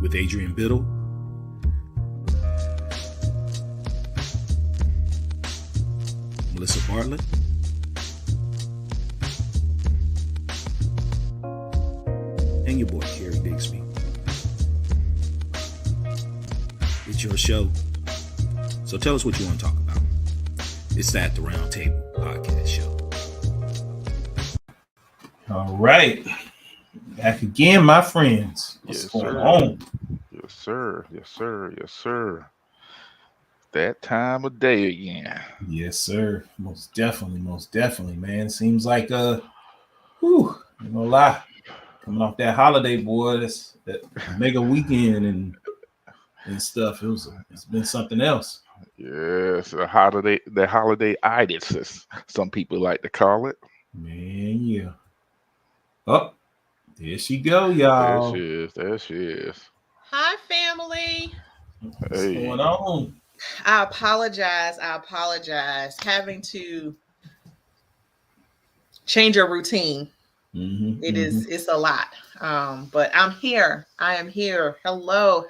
with Adrian Biddle. Melissa Bartlett. And your boy, Kerry Bixby. It's your show. So tell us what you want to talk about. It's the At the Round Table podcast show. All right. Back again, my friends. What's going on? Yes, sir. Yes, sir. Yes, sir. That time of day again. Yes, sir. Most definitely, man. Seems like ain't gonna lie. Coming off that holiday, boy, that mega weekend and stuff. It's been something else. Yes, the holiday itis, as some people like to call it. Man, yeah. Oh, there she go, y'all. There she is. Hi, family. What's going on? I apologize. Having to change your routine. It's a lot. But I'm here. I am here. Hello.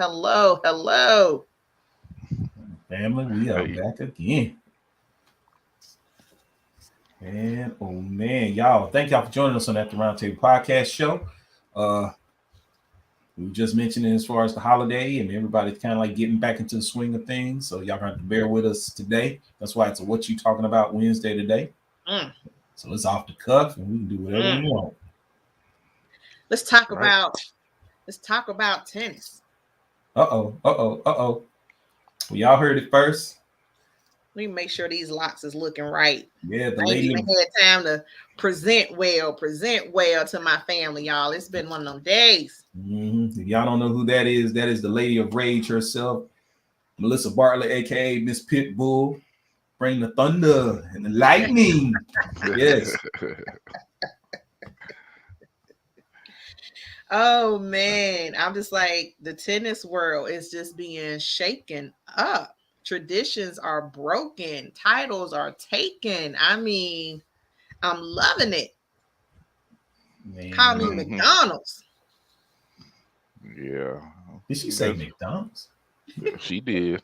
Family, we are back again. And oh man, y'all, thank y'all for joining us on that the Roundtable podcast show. We were just mentioning as far as the holiday and everybody's kind of like getting back into the swing of things. So y'all have to bear with us today. That's why it's a What You Talking About Wednesday today. So it's off the cuff and we can do whatever we want. Let's talk about tennis. Uh-oh. Well, y'all heard it first. Let me make sure these locks is looking right. Yeah, I ain't even had time to present well to my family, y'all. It's been one of them days. If y'all don't know who that is the lady of rage herself, Melissa Bartlett, aka Miss Pitbull. Bring the thunder and the lightning. Yes. Oh man, I'm just like, the tennis world is just being shaken up. Traditions are broken, titles are taken. I mean, I'm loving it. Man. Call me McDonald's. Yeah. Did she say McDonald's? Yeah, she did.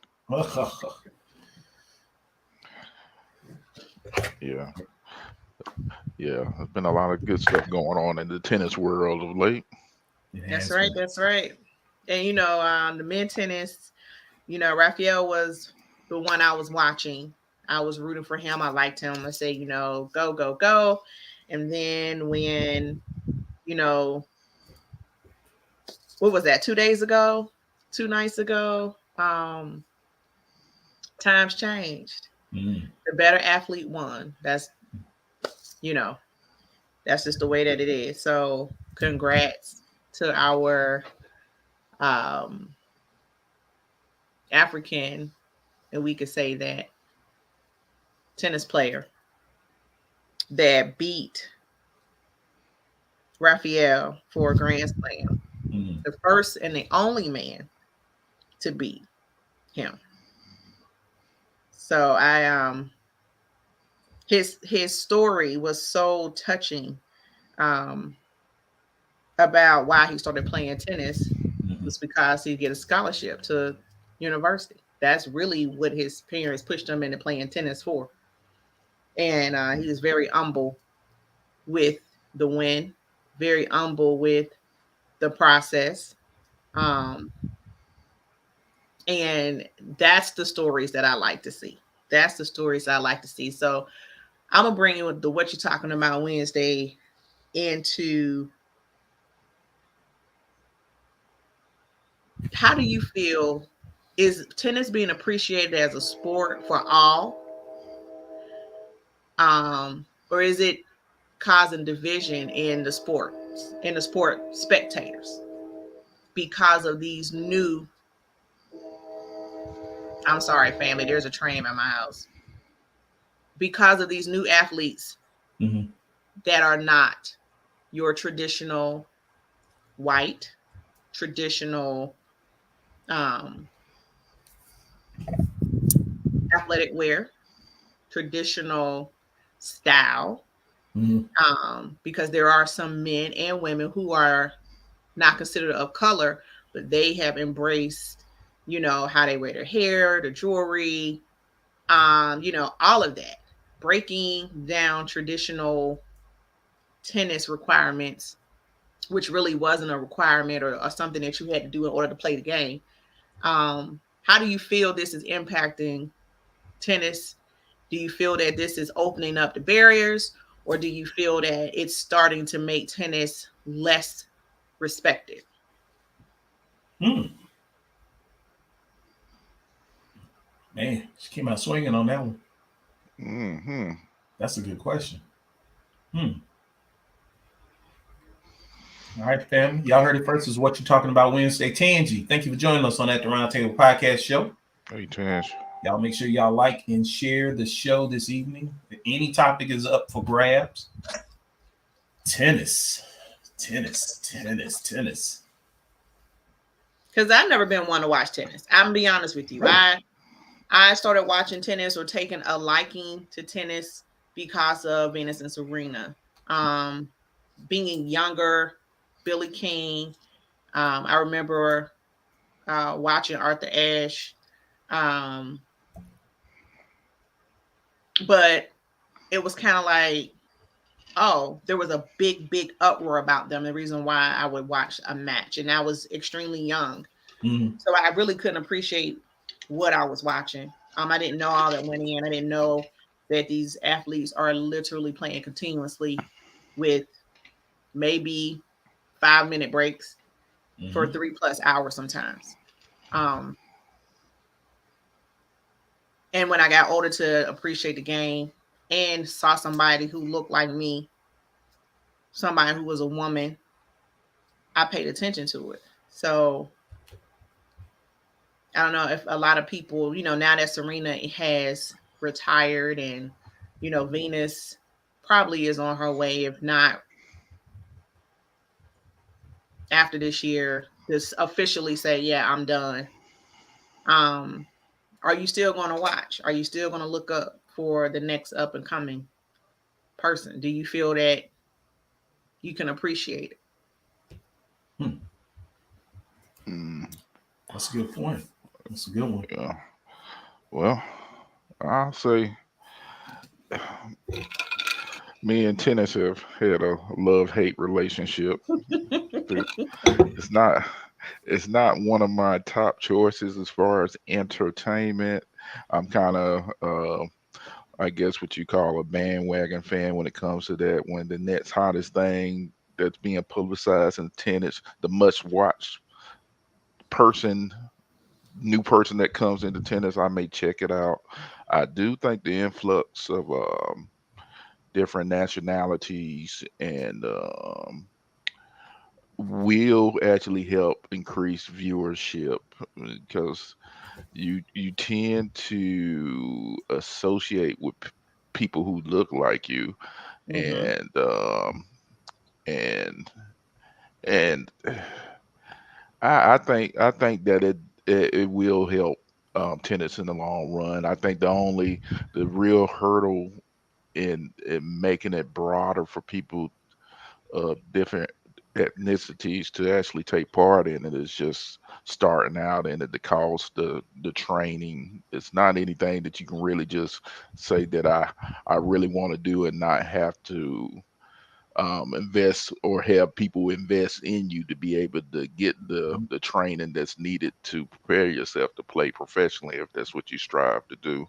Yeah. There's been a lot of good stuff going on in the tennis world of late. That's right. And the men's tennis, Rafael was the one I was watching. I was rooting for him. I liked him. I said, go. And then when, what was that? 2 days ago, 2 nights ago, times changed. The better athlete won. That's just the way that it is. So congrats to our African, and we could say that, tennis player that beat Rafael for a Grand Slam. The first and the only man to beat him. So his story was so touching about why he started playing tennis. Was because he'd get a scholarship to university. That's really what his parents pushed him into playing tennis for. And he was very humble with the win, very humble with the process. And that's the stories that I like to see. So I'm going to bring you with the What You Talking About Wednesday into how do you feel? Is tennis being appreciated as a sport for all? Or is it causing division in the sport spectators because of these new, I'm sorry, family, there's a train in my house. Because of these new athletes that are not your traditional white, traditional athletic wear, traditional style, because there are some men and women who are not considered of color but they have embraced, how they wear their hair, the jewelry, all of that, breaking down traditional tennis requirements, which really wasn't a requirement or something that you had to do in order to play the game. How do you feel this is impacting tennis? Do you feel that this is opening up the barriers, or do you feel that it's starting to make tennis less respected? Man, she came out swinging on that one. Mm-hmm. That's a good question. All right, family. Y'all heard it first. This is What You Talking About Wednesday. Tangi, thank you for joining us on that The Roundtable Podcast Show. Hey, Tash. Y'all make sure y'all like and share the show this evening. Any topic is up for grabs. Tennis. Because I've never been one to watch tennis. I'm gonna be honest with you. Right. I started watching tennis or taking a liking to tennis because of Venus and Serena. Being younger, Billie King. I remember watching Arthur Ashe. But it was kind of like, oh, there was a big uproar about them. The reason why I would watch a match, and I was extremely young, so I really couldn't appreciate what I was watching. I didn't know all that went in. I didn't know that these athletes are literally playing continuously with maybe 5-minute breaks for 3+ hours sometimes. And when I got older to appreciate the game and saw somebody who looked like me, somebody who was a woman, I paid attention to it. So I don't know if a lot of people, now that Serena has retired and, Venus probably is on her way, if not after this year, just officially say, yeah, I'm done. Are you still going to watch? Are you still going to look up for the next up and coming person? Do you feel that you can appreciate it? That's a good point. That's a good one. Yeah. Well, I'll say me and tennis have had a love-hate relationship. It's not one of my top choices as far as entertainment. I'm kind of I guess what you call a bandwagon fan when it comes to that. When the next hottest thing that's being publicized in tennis, the must watch new person that comes into tennis, I may check it out. I do think the influx of different nationalities and will actually help increase viewership because you tend to associate with people who look like you and and and I think that it will help tennis in the long run. I think the real hurdle in making it broader for people of different ethnicities to actually take part in it is just starting out in it. The cost, the training. It's not anything that you can really just say that I really want to do and not have to invest or have people invest in you to be able to get the training that's needed to prepare yourself to play professionally if that's what you strive to do.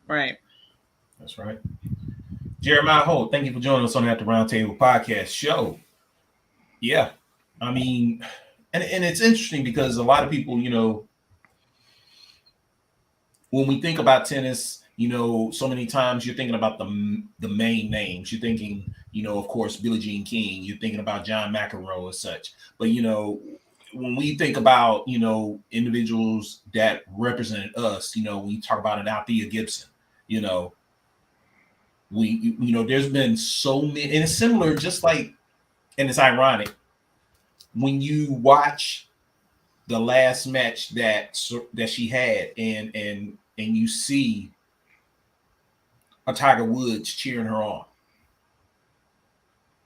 Right. That's right. Jeremiah Holt, thank you for joining us on the Roundtable Podcast Show. Yeah, I mean, and it's interesting because a lot of people, when we think about tennis, so many times you're thinking about the main names. You're thinking, of course, Billie Jean King. You're thinking about John McEnroe and such. But when we think about individuals that represented us, when you talk about an Althea Gibson, there's been so many, and it's similar, just like, and it's ironic when you watch the last match that she had, and you see a Tiger Woods cheering her on,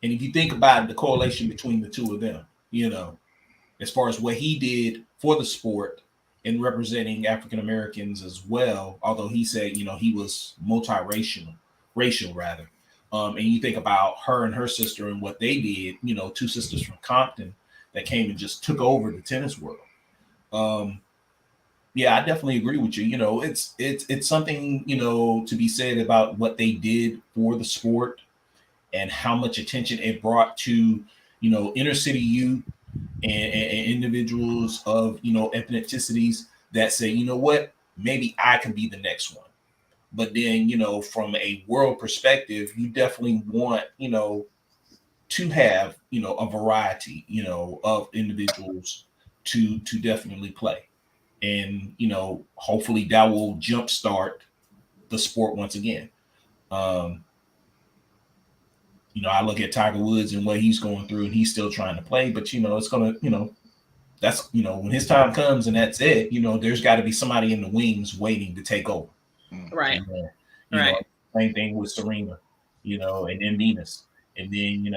and if you think about it, the correlation between the two of them, as far as what he did for the sport and representing African Americans as well. Although he said, he was racial rather. And you think about her and her sister and what they did. Two sisters from Compton that came and just took over the tennis world. Yeah, I definitely agree with you. It's something to be said about what they did for the sport and how much attention it brought to inner city youth and individuals of ethnicities that say, what, maybe I can be the next one. But then from a world perspective, you definitely want to have a variety of individuals to definitely play. And hopefully that will jumpstart the sport once again. um I look at Tiger Woods and what he's going through, and he's still trying to play. But it's gonna, that's when his time comes and that's it. There's got to be somebody in the wings waiting to take over. Right. You Right. know, same thing with Serena, and then Venus, and then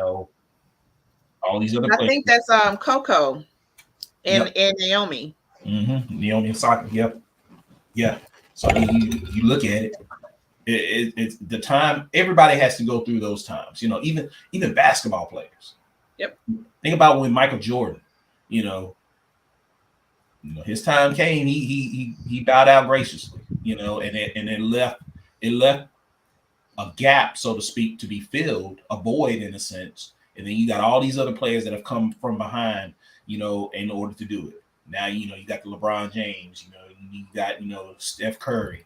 all these other I players. think that's Coco and Yep. Naomi. Naomi Osaka. Yep. Yeah. So you look at it. It's the time everybody has to go through those times. Even basketball players. Yep. Think about when Michael Jordan, his time came. He bowed out graciously. And it left a gap, so to speak, to be filled, a void in a sense. And then you got all these other players that have come from behind, in order to do it. Now, you got the LeBron James, you got, Steph Curry,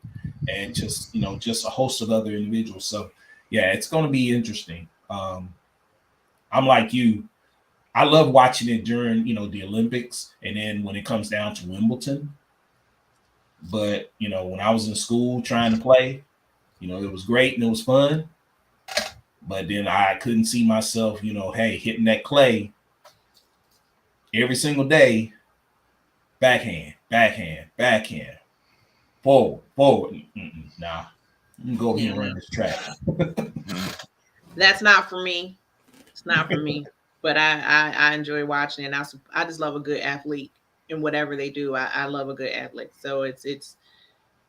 and just a host of other individuals. So yeah, it's going to be interesting. I'm like you. I love watching it during, the Olympics. And then when it comes down to Wimbledon, but, when I was in school trying to play, it was great and it was fun. But then I couldn't see myself, hey, hitting that clay every single day, backhand, forward. Nah, you can go over here and run this track. That's not for me. It's not for me. But I enjoy watching it. And I just love a good athlete in whatever they do. I love a good athlete. So it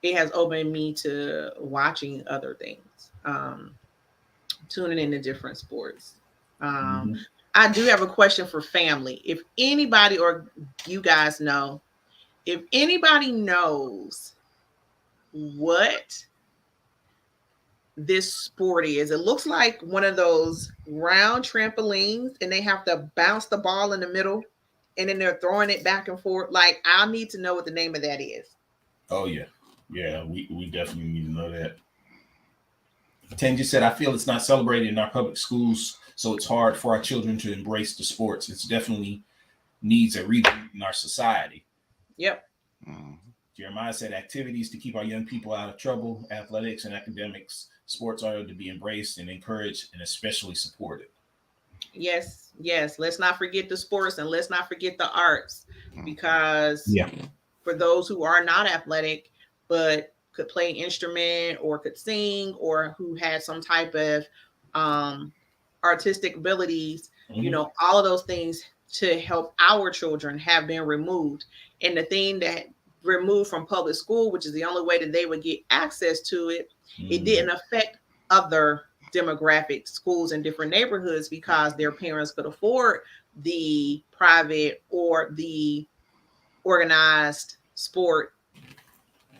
has opened me to watching other things, tuning into different sports. I do have a question for family. If anybody or you guys know, if anybody knows what this sport is, it looks like one of those round trampolines, and they have to bounce the ball in the middle, and then they're throwing it back and forth. Like, I need to know what the name of that is. Oh yeah, we definitely need to know that. Tangy said, I feel it's not celebrated in our public schools, so it's hard for our children to embrace the sports. It's definitely needs a reboot in our society. Yep. Jeremiah said, activities to keep our young people out of trouble, athletics and academics, sports are to be embraced and encouraged and especially supported. Yes. Let's not forget the sports, and let's not forget the arts, because for those who are not athletic but could play an instrument or could sing or who had some type of artistic abilities, all of those things to help our children have been removed. And the thing that removed from public school, which is the only way that they would get access to it, it didn't affect other demographic schools in different neighborhoods because their parents could afford the private or the organized sport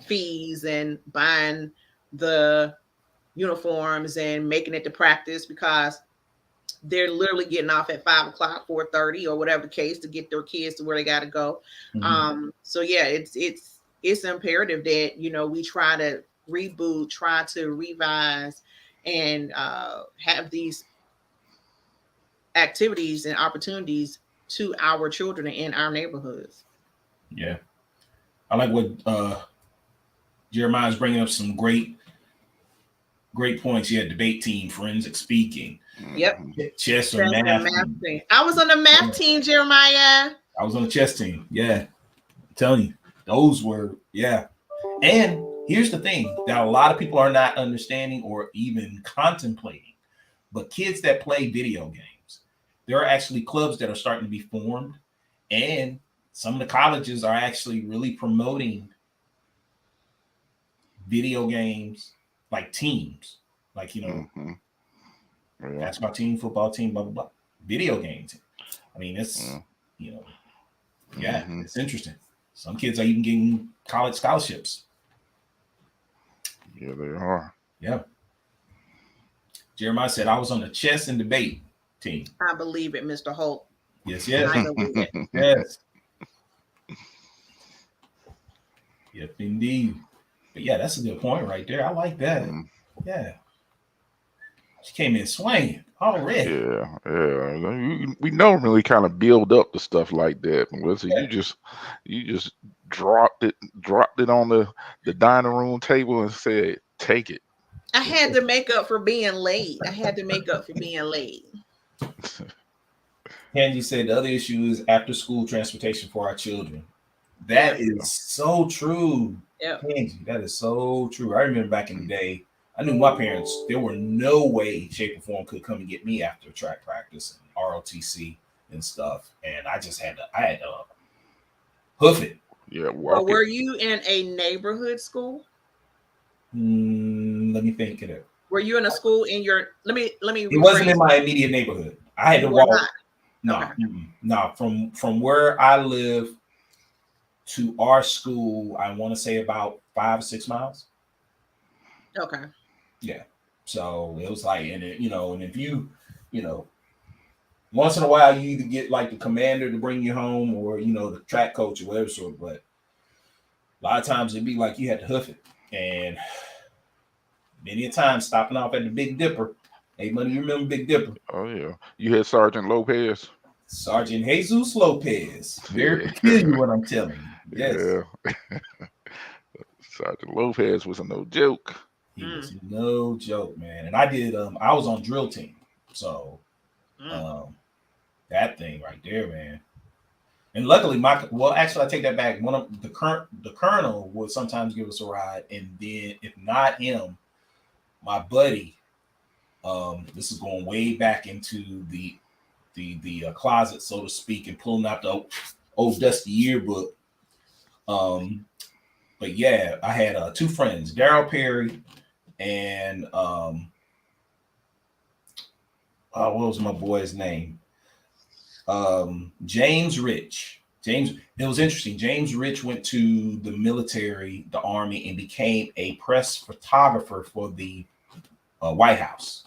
fees and buying the uniforms and making it to practice, because they're literally getting off at 5:00, 4:30, or whatever the case, to get their kids to where they got to go. So yeah, it's imperative that we try to reboot, try to revise, and have these activities and opportunities to our children in our neighborhoods. Yeah, I like what Jeremiah is bringing up, some great points. Yeah, debate team, forensic speaking. Yep. Chess or math team. I was on the math team, Jeremiah. I was on the chess team. Yeah, I'm telling you, those were, yeah. And here's the thing that a lot of people are not understanding or even contemplating, but kids that play video games, there are actually clubs that are starting to be formed, and some of the colleges are actually really promoting video games like teams, like Yeah. basketball team, football team, blah blah blah, video games. I mean, it's Yeah. you know, yeah, Hmm. it's interesting. Some kids are even getting college scholarships. Yeah, they are. Yeah. Jeremiah said I was on the chess and debate team. I believe it, Mr. Holt. Yes, I yes, believe it. yes, yes, indeed. But yeah, that's a good point right there. I like that. Mm, Yeah, she came in swinging already. yeah, yeah. We normally kind of build up the stuff like that. Melissa, Yeah. you just dropped it on the dining room table and said, "Take it." I had to make up for being late. I had to make up for being late. Angie said the other issue is after school transportation for our children. Yeah. That is so true. Yep. Angie, that is so true. I remember back in the day, I knew my parents, there were no way, shape, or form could come and get me after track practice and ROTC and stuff. And I had to hoof it. Yeah, Well, walk it. were you in a neighborhood school? Let me think of it. Were you in a school in your? Let me It wasn't rephrase. in my immediate neighborhood. I had You to were walk. not. No, Okay. no. From where I live to our school, I want to say about 5 or 6 miles. Okay. Yeah. So it was like, and and if you know, once in a while you either get like the commander to bring you home or the track coach or whatever sort. But a lot of times it'd be like you had to hoof it, and many a time stopping off at the Big Dipper. Hey, money, you remember Big Dipper? Oh yeah, you had Sergeant Lopez. Sergeant Jesus Lopez. Very Yeah, peculiar, what I'm telling you. Yes, yeah. Sergeant Lopez was a no joke. he Mm, was no joke, man. And I did. I was on drill team, so mm. um, that thing right there, man. And luckily, actually, I take that back. One of the colonel would sometimes give us a ride, and then if not him, my buddy. This is going way back into the closet, so to speak, and pulling out the old dusty yearbook. Um, but yeah, I had two friends, Daryl Perry and what was my boy's name? James Rich. James. It was interesting. James Rich went to the military, the army, and became a press photographer for the White House.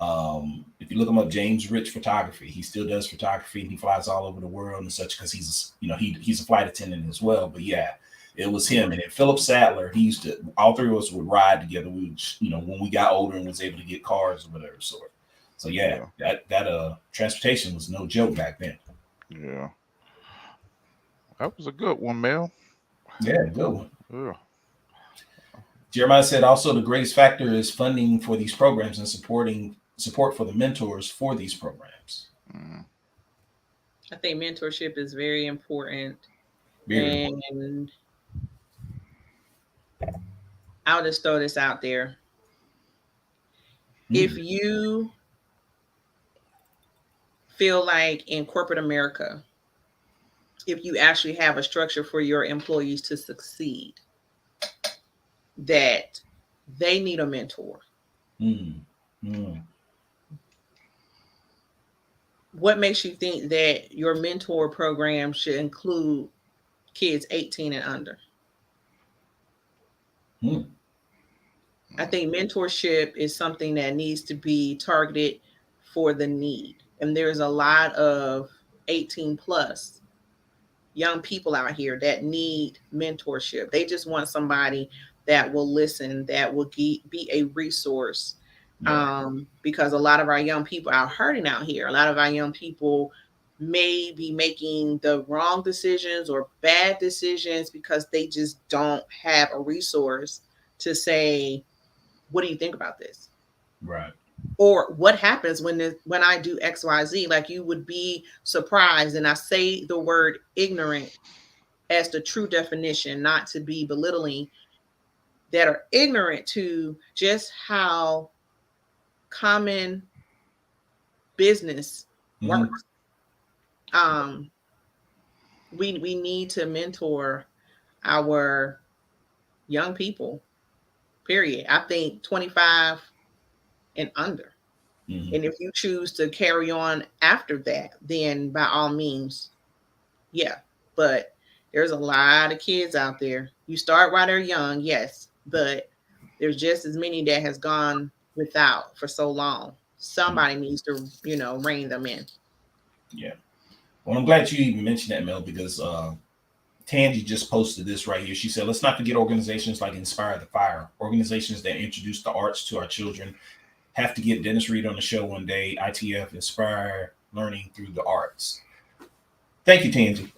If you look him up, James Rich Photography, he still does photography and he flies all over the world and such because he's a flight attendant as well. But yeah, it was him. And then Philip Sadler, he used to, all three of us would ride together. We would, when we got older and was able to get cars or whatever sort. So yeah, that transportation was no joke back then. Yeah, that was a good one, Mel. Yeah, good one. Yeah. Jeremiah said also the greatest factor is funding for these programs and support for the mentors for these programs. Mm. I think mentorship is very important, Very important. and I'll just throw this out there. If you feel like in corporate America, if you actually have a structure for your employees to succeed, that they need a mentor. Mm. Mm. What makes you think that your mentor program should include kids 18 and under? Mm. I think mentorship is something that needs to be targeted for the need. And there's a lot of 18 plus young people out here that need mentorship. They just want somebody that will listen, that will be a resource. Yeah. Because a lot of our young people are hurting out here. A lot of our young people may be making the wrong decisions or bad decisions because they just don't have a resource to say, what do you think about this? Right. Or what happens when I do XYZ? Like, you would be surprised. And I say the word ignorant as the true definition, not to be belittling, that are ignorant to just how common business works. We need to mentor our young people. Period. I think 25 and under. Mm-hmm. And if you choose to carry on after that, then by all means, yeah. But there's a lot of kids out there. You start while they're young, yes, but there's just as many that has gone without for so long. Somebody needs to, rein them in. Yeah. Well, I'm glad you even mentioned that, Mel, because Tangi just posted this right here. She said, let's not forget organizations like Inspire the Fire, organizations that introduce the arts to our children. Have to get Dennis Reed on the show one day. ITF, Inspire Learning Through the Arts. Thank you, Tangi.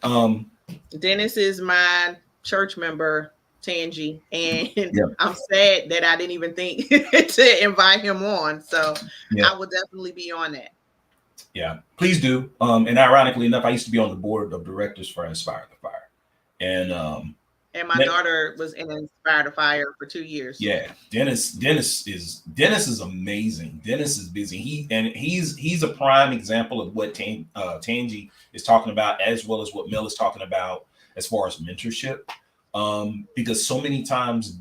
Dennis is my church member, Tangi, and Yeah. I'm sad that I didn't even think to invite him on. So Yeah. I will definitely be on that. Yeah, please do. And ironically enough, I used to be on the board of directors for Inspire the Fire. And And my daughter was in Inspire the Fire for 2 years. Yeah, Dennis is amazing. Dennis is busy. He's a prime example of what Tangi is talking about, as well as what Mel is talking about as far as mentorship. Because so many times,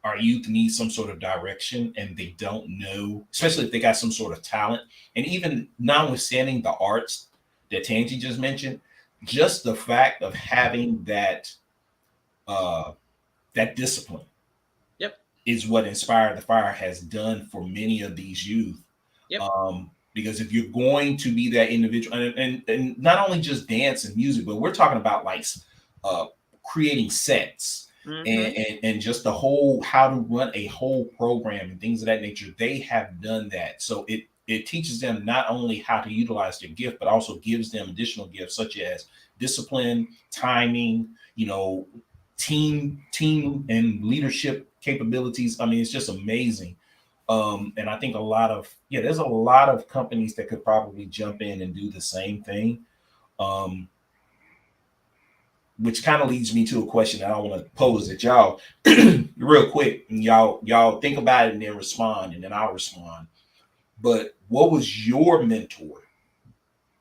our youth need some sort of direction and they don't know, especially if they got some sort of talent. And even notwithstanding the arts that Tangi just mentioned, just the fact of having that discipline is what Inspire the Fire has done for many of these youth. Yep. Because if you're going to be that individual, and not only just dance and music, but we're talking about like creating sets and just the whole, how to run a whole program and things of that nature. They have done that. So it teaches them not only how to utilize their gift, but also gives them additional gifts such as discipline, timing, team and leadership capabilities. I mean, it's just amazing. And I think there's a lot of companies that could probably jump in and do the same thing. Which kind of leads me to a question that I want to pose at y'all real quick. And y'all think about it and then respond, and then I'll respond. But what was your mentor,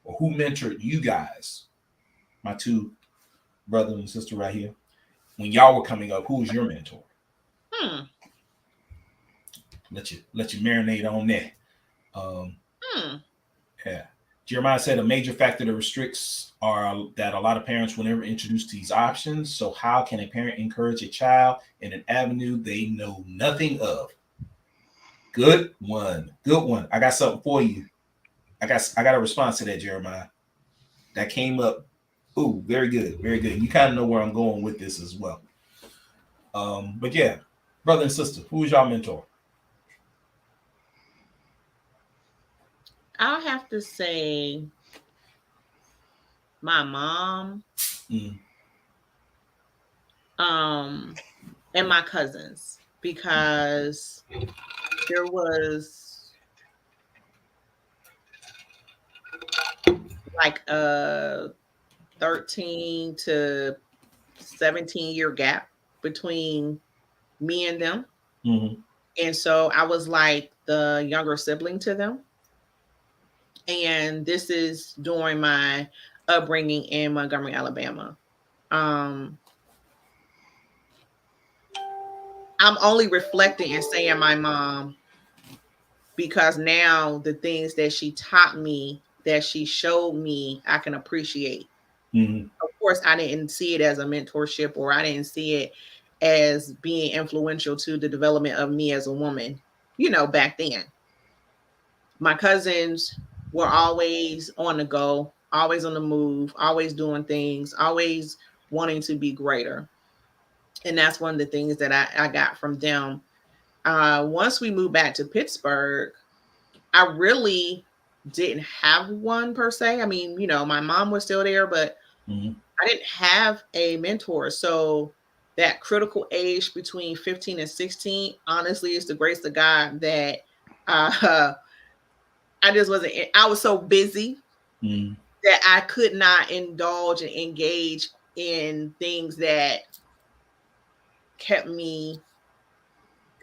or who mentored you guys? My two brother and sister right here. When y'all were coming up, who was your mentor? Let you marinate on that. Yeah. Jeremiah said a major factor that restricts are that a lot of parents will never introduce these options. So how can a parent encourage a child in an avenue they know nothing of? Good one. Good one. I got something for you. I got a response to that, Jeremiah. That came up. Ooh, very good. Very good. You kind of know where I'm going with this as well. But yeah, brother and sister, who was y'all mentor? I'll have to say my mom, and my cousins, because there was like a 13 to 17-year gap between me and them. And so I was like the younger sibling to them. And this is during my upbringing in Montgomery, Alabama. I'm only reflecting and saying my mom because now the things that she taught me, that she showed me, I can appreciate. Of course, I didn't see it as a mentorship, or I didn't see it as being influential to the development of me as a woman, back then. My cousins were always on the go, always on the move, always doing things, always wanting to be greater. And that's one of the things that I got from them. Once we moved back to Pittsburgh, I really didn't have one per se. I mean, my mom was still there, but I didn't have a mentor. So that critical age between 15 and 16, honestly, is the grace of God that I just wasn't, I was so busy that I could not indulge and engage in things that kept me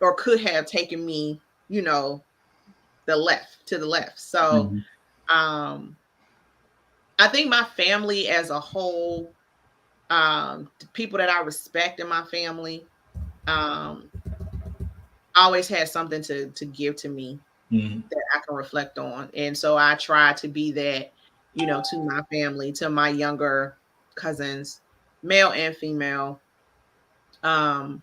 or could have taken me, the left. So I I think my family as a whole, the people that I respect in my family, um, always had something to give to me Mm-hmm. that I can reflect on. And so I try to be that, to my family, to my younger cousins, male and female. Um,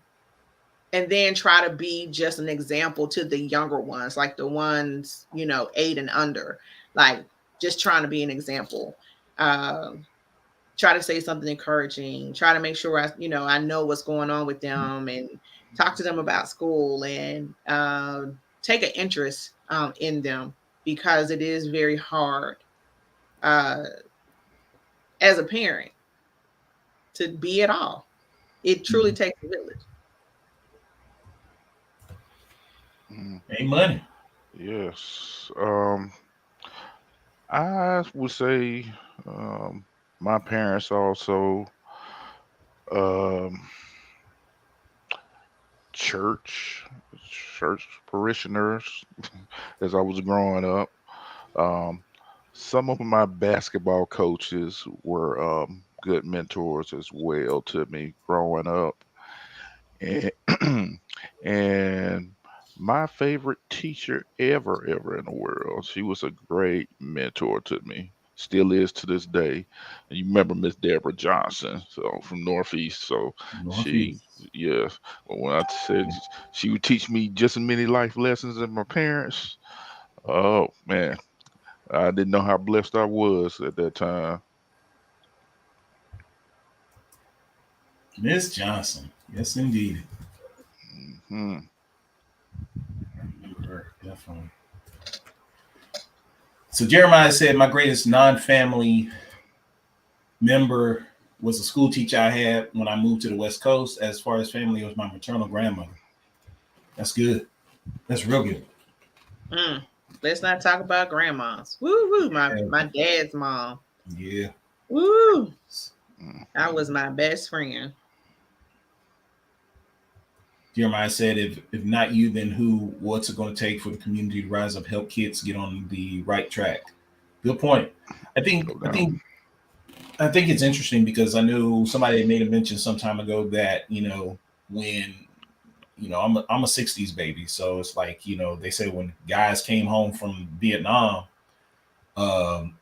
and then try to be just an example to the younger ones, like the ones, 8 and under, like just trying to be an example. Um, Try to say something encouraging, try to make sure I know what's going on with them and talk to them about school and take an interest in them because it is very hard uh, as a parent to be at all. It truly Mm-hmm. takes a village. Mm, Ain't money. yes. I would say um, my parents also um, church church parishioners as I was growing up. Um, some of my basketball coaches were good mentors as well to me growing up. And, and my favorite teacher ever in the world, she was a great mentor to me. Still is to this day. And you remember Miss Deborah Johnson, so from Northeast. So she, Northeast. yeah. Well, when I said she would teach me just as many life lessons as my parents, oh man, I didn't know how blessed I was at that time. Miss Johnson. Yes, indeed. Hmm. Remember, definitely. So Jeremiah said my greatest non-family member was a school teacher I had when I moved to the West Coast. As far as family, it was my maternal grandmother. That's good. That's real good. Mm. Let's not talk about grandmas. Woo woo, my dad's mom. Yeah. Woo, that Hmm. was my best friend. Jeremiah said, if not you, then who? What's it going to take for the community to rise up, help kids get on the right track? Good point. I think No I doubt. think I think it's interesting because I know somebody made a mention some time ago that when I'm a '60s baby, so it's like they say when guys came home from Vietnam, um,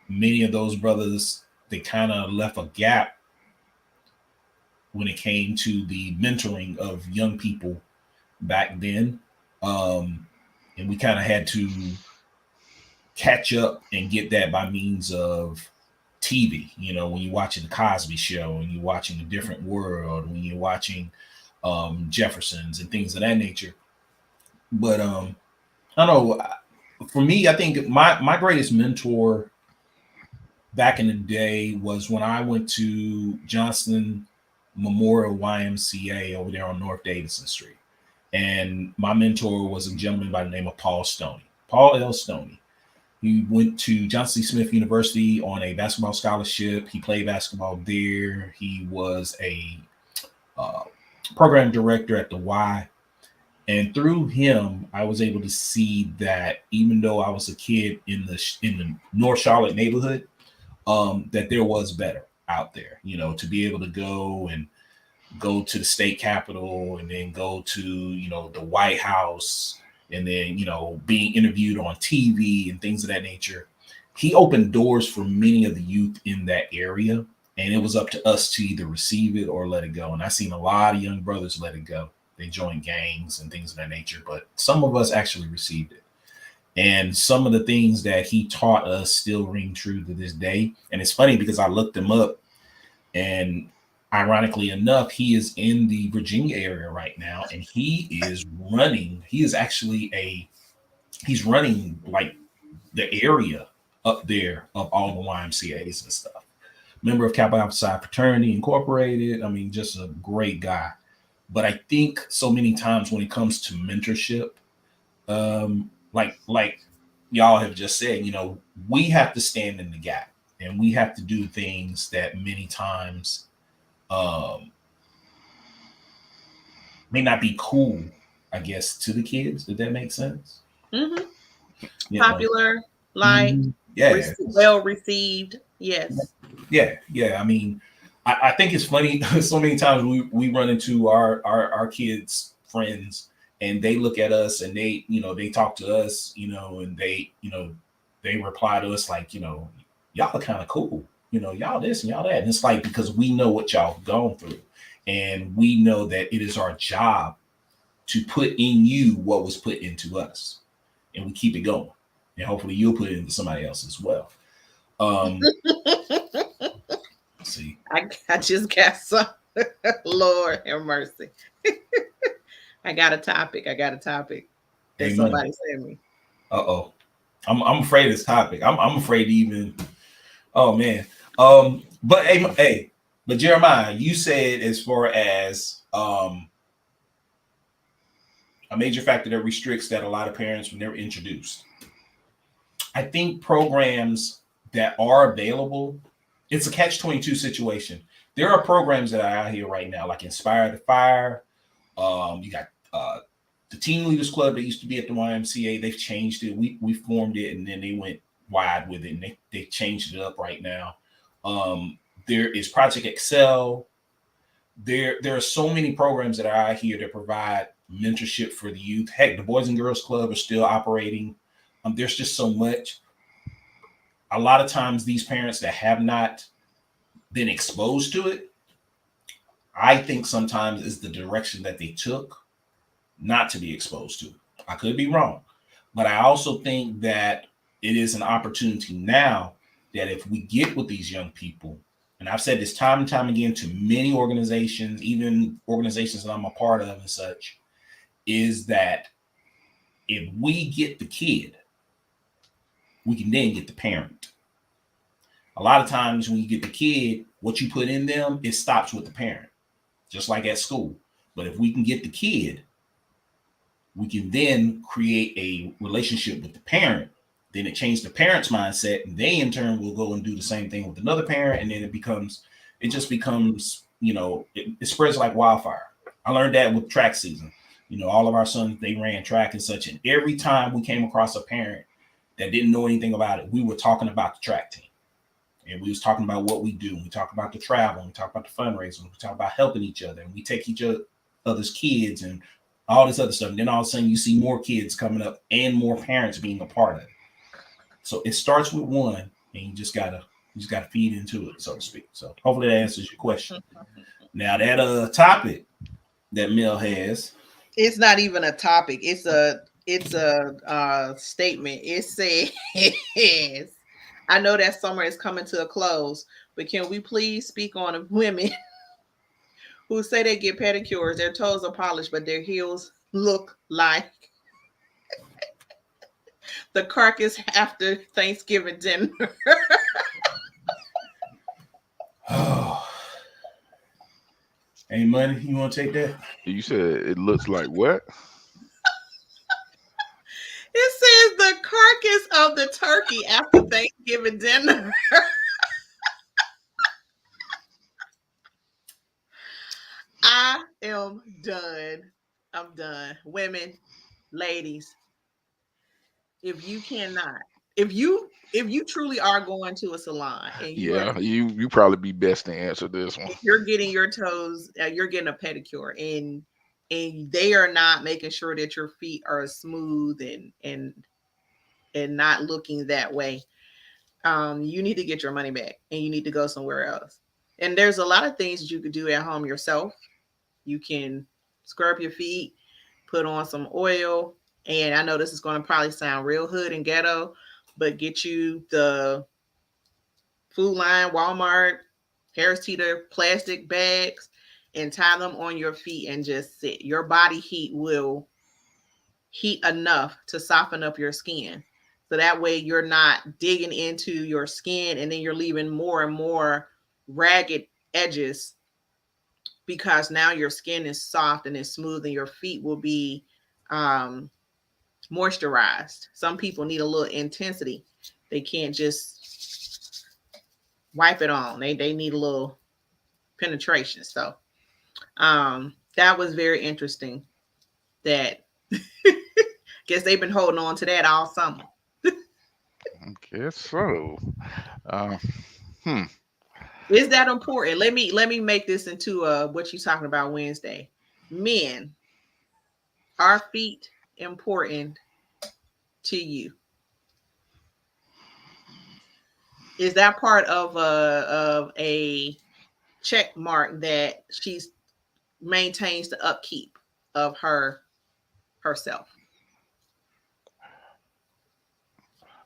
many of those brothers they kind of left a gap when it came to the mentoring of young people back then. Um, and we kind of had to catch up and get that by means of TV. When you're watching the Cosby Show and you're watching A Different World, when you're watching Jeffersons and things of that nature. But I don't know. For me, I think my greatest mentor back in the day was when I went to Johnston Memorial YMCA over there on North Davidson Street. And my mentor was a gentleman by the name of Paul Stoney, Paul L. Stoney. He went to Johnson C. Smith University on a basketball scholarship. He played basketball there. He was a uh, program director at the Y. And through him, I was able to see that even though I was a kid in the North Charlotte neighborhood, that there was better out there. To be able to go to the state capitol and then go to the White House and then being interviewed on TV and things of that nature. He opened doors for many of the youth in that area, and it was up to us to either receive it or let it go. And I seen a lot of young brothers let it go. They joined gangs and things of that nature, but some of us actually received it. And some of the things that he taught us still ring true to this day. And it's funny because I looked him up, and ironically enough, he is in the Virginia area right now, and he is running. He is actually he's running like the area up there of all the YMCA's and stuff. Member of Kappa Alpha Psi Fraternity Incorporated. I mean, just a great guy. But I think so many times when it comes to mentorship, like y'all have just said, we have to stand in the gap, and we have to do things that many times um, may not be cool, I guess, to the kids. Did that make sense? Hmm. Yeah, like Popular, like, mhm. Yeah, Well received. Yes. yeah. I mean, I think it's funny. So many times we run into our kids' friends, and they look at us and they they talk to us, and they reply to us like, y'all are kind of cool, y'all this and y'all that. And it's like because we know what y'all have gone through, and we know that it is our job to put in you what was put into us, and we keep it going, and hopefully you'll put it into somebody else as well. Um, see. I just got some. Lord have mercy. I got a topic. I got a topic that Amen. somebody sent me. Uh-oh. I'm afraid of this topic. I'm afraid to even. Oh man. But hey, but Jeremiah, you said as far as a major factor that restricts that a lot of parents when they're introduced. I think programs that are available, it's a catch-22 situation. There are programs that are out here right now, like Inspire the Fire. You got the Teen Leaders Club that used to be at the YMCA. They've changed it. We formed it, and then they went wide with it, and they changed it up right now. There is Project Excel. There are so many programs that are out here that provide mentorship for the youth. Heck, the Boys and Girls Club are still operating. There's just so much. A lot of times, these parents that have not been exposed to it, I think sometimes is the direction that they took not to be exposed to. I could be wrong, but I also think that it is an opportunity now that if we get with these young people, and I've said this time and time again to many organizations, even organizations that I'm a part of and such, is that if we get the kid, we can then get the parent. A lot of times when you get the kid, what you put in them, it stops with the parent, just like at school. But if we can get the kid, we can then create a relationship with the parent. Then it changes the parent's mindset, and they in turn will go and do the same thing with another parent, and then it just becomes, it spreads like wildfire. I learned that with track season. All of our sons, they ran track and such, and every time we came across a parent that didn't know anything about it, we were talking about the track team, and we was talking about what we do. We talk about the travel, we talk about the fundraising, we talk about helping each other, and we take each other's kids and all this other stuff. And then all of a sudden you see more kids coming up and more parents being a part of it. So it starts with one, and you just gotta feed into it, so to speak. So hopefully that answers your question. Now that topic that Mel has. It's not even a topic. It's a statement. It says, I know that summer is coming to a close, but can we please speak on the women who say they get pedicures, their toes are polished, but their heels look like the carcass after Thanksgiving dinner? Oh, hey, money, you want to take that? You said it looks like what? It says the carcass of the turkey after Thanksgiving dinner. I am done. I'm done. Women, ladies, if you cannot, if you truly are going to a salon and you are Yeah, you probably be best to answer this one. you're getting your toes, you're getting a pedicure, and they are not making sure that your feet are smooth and not looking that way. You need to get your money back and you need to go somewhere else. And there's a lot of things that you could do at home yourself. You can scrub your feet, put on some oil, and I know this is going to probably sound real hood and ghetto, but get you the Food Line, Walmart, Harris Teeter plastic bags and tie them on your feet and just sit. Your body heat will heat enough to soften up your skin. So that way you're not digging into your skin and then you're leaving more and more ragged edges because now your skin is soft and it's smooth and your feet will be um, moisturized. Some people need a little intensity. They can't just wipe it on. They need a little penetration. So that was very interesting. That guess they've been holding on to that all summer. Guess so. Uh, hmm. Is that important? Let me make this into what you talking about Wednesday. Men, are feet important to you? Is that part of a check mark that she's maintains the upkeep of herself?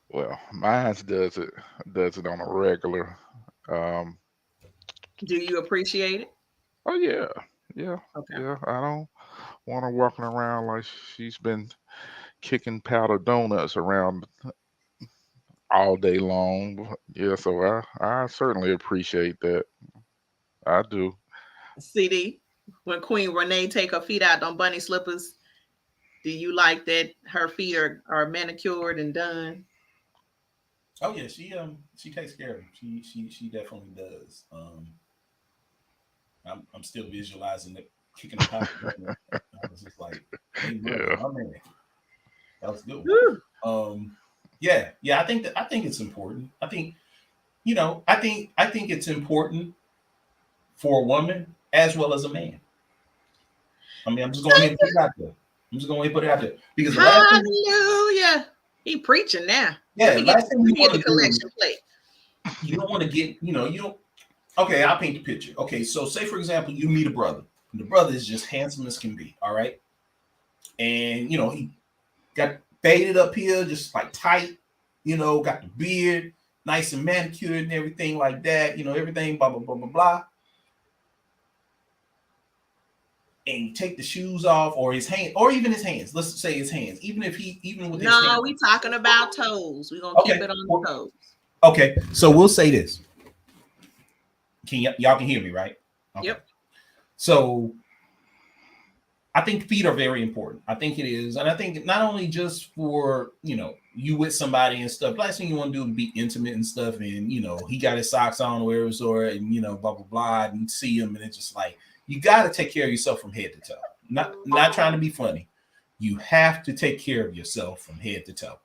Well, mine does it on a regular. Um, Do you appreciate it? oh yeah, yeah, Okay. yeah. I don't want her walking around like she's been kicking powder donuts around all day long. Yeah, so I certainly appreciate that. I do. CD, when Queen Renee take her feet out on bunny slippers, do you like that her feet are manicured and done? Oh yeah, she takes care of him. She definitely does. I'm still visualizing it kicking the power. I was just like, hey brother, Yeah. my man, that was a good one. Woo. Yeah. I think it's important. I think it's important for a woman as well as a man. I mean, I'm just going ahead and put it out there. I'm just going ahead and put it out there because the last thing, Hallelujah. He preaching now. Let yeah, me get last thing let you me get want the to do, collection plate. you don't want to get, you don't. Okay, I'll paint the picture. Okay, so say for example, you meet a brother. And the brother is just handsome as can be. All right, and he got faded up here, just like tight. Got the beard, nice and manicured and everything like that. Everything blah blah blah blah blah. And you take the shoes off, or his hand, or even his hands. Let's say his hands. Even with his No, hands. we talking about toes. We're gonna keep Okay. it on the Well, toes. okay. So we'll say this. Y'all can hear me, right? Okay. Yep. So I think feet are very important. I think it is, and I think not only just for you with somebody and stuff. Last thing you want to do is be intimate and stuff, and he got his socks on, or wherever, or and blah blah blah, and you see him, and it's just like you got to take care of yourself from head to toe. Not trying to be funny. You have to take care of yourself from head to toe,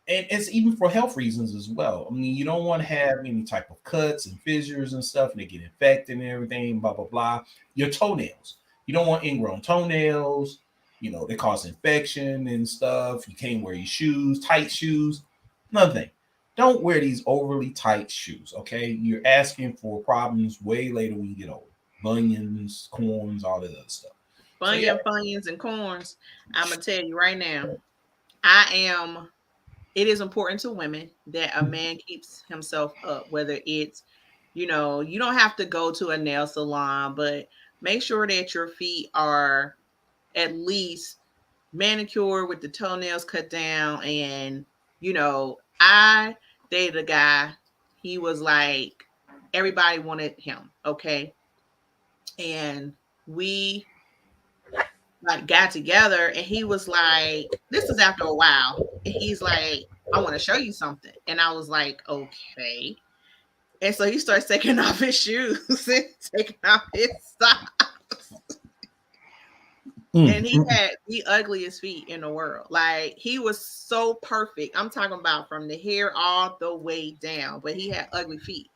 and it's even for health reasons as well. I mean, you don't want to have any type of cuts and fissures and stuff, and they get infected and everything. Blah blah blah. Your toenails. You don't want ingrown toenails. They cause infection and stuff. You can't wear your shoes, tight shoes. Another thing, don't wear these overly tight shoes. Okay, you're asking for problems way later when you get older. Bunions, corns, all that other stuff. So yeah. Funyuns, and corns. I'm gonna tell you right now. I am. It is important to women that a man keeps himself up, whether it's, you don't have to go to a nail salon, but make sure that your feet are at least manicured with the toenails cut down. And, I dated a guy, he was like, everybody wanted him. Okay. And we like got together and he was like, this is after a while. And he's like, I want to show you something. And I was like, okay. And so he starts taking off his shoes and taking off his socks. And he had the ugliest feet in the world. Like he was so perfect. I'm talking about from the hair all the way down, but he had ugly feet.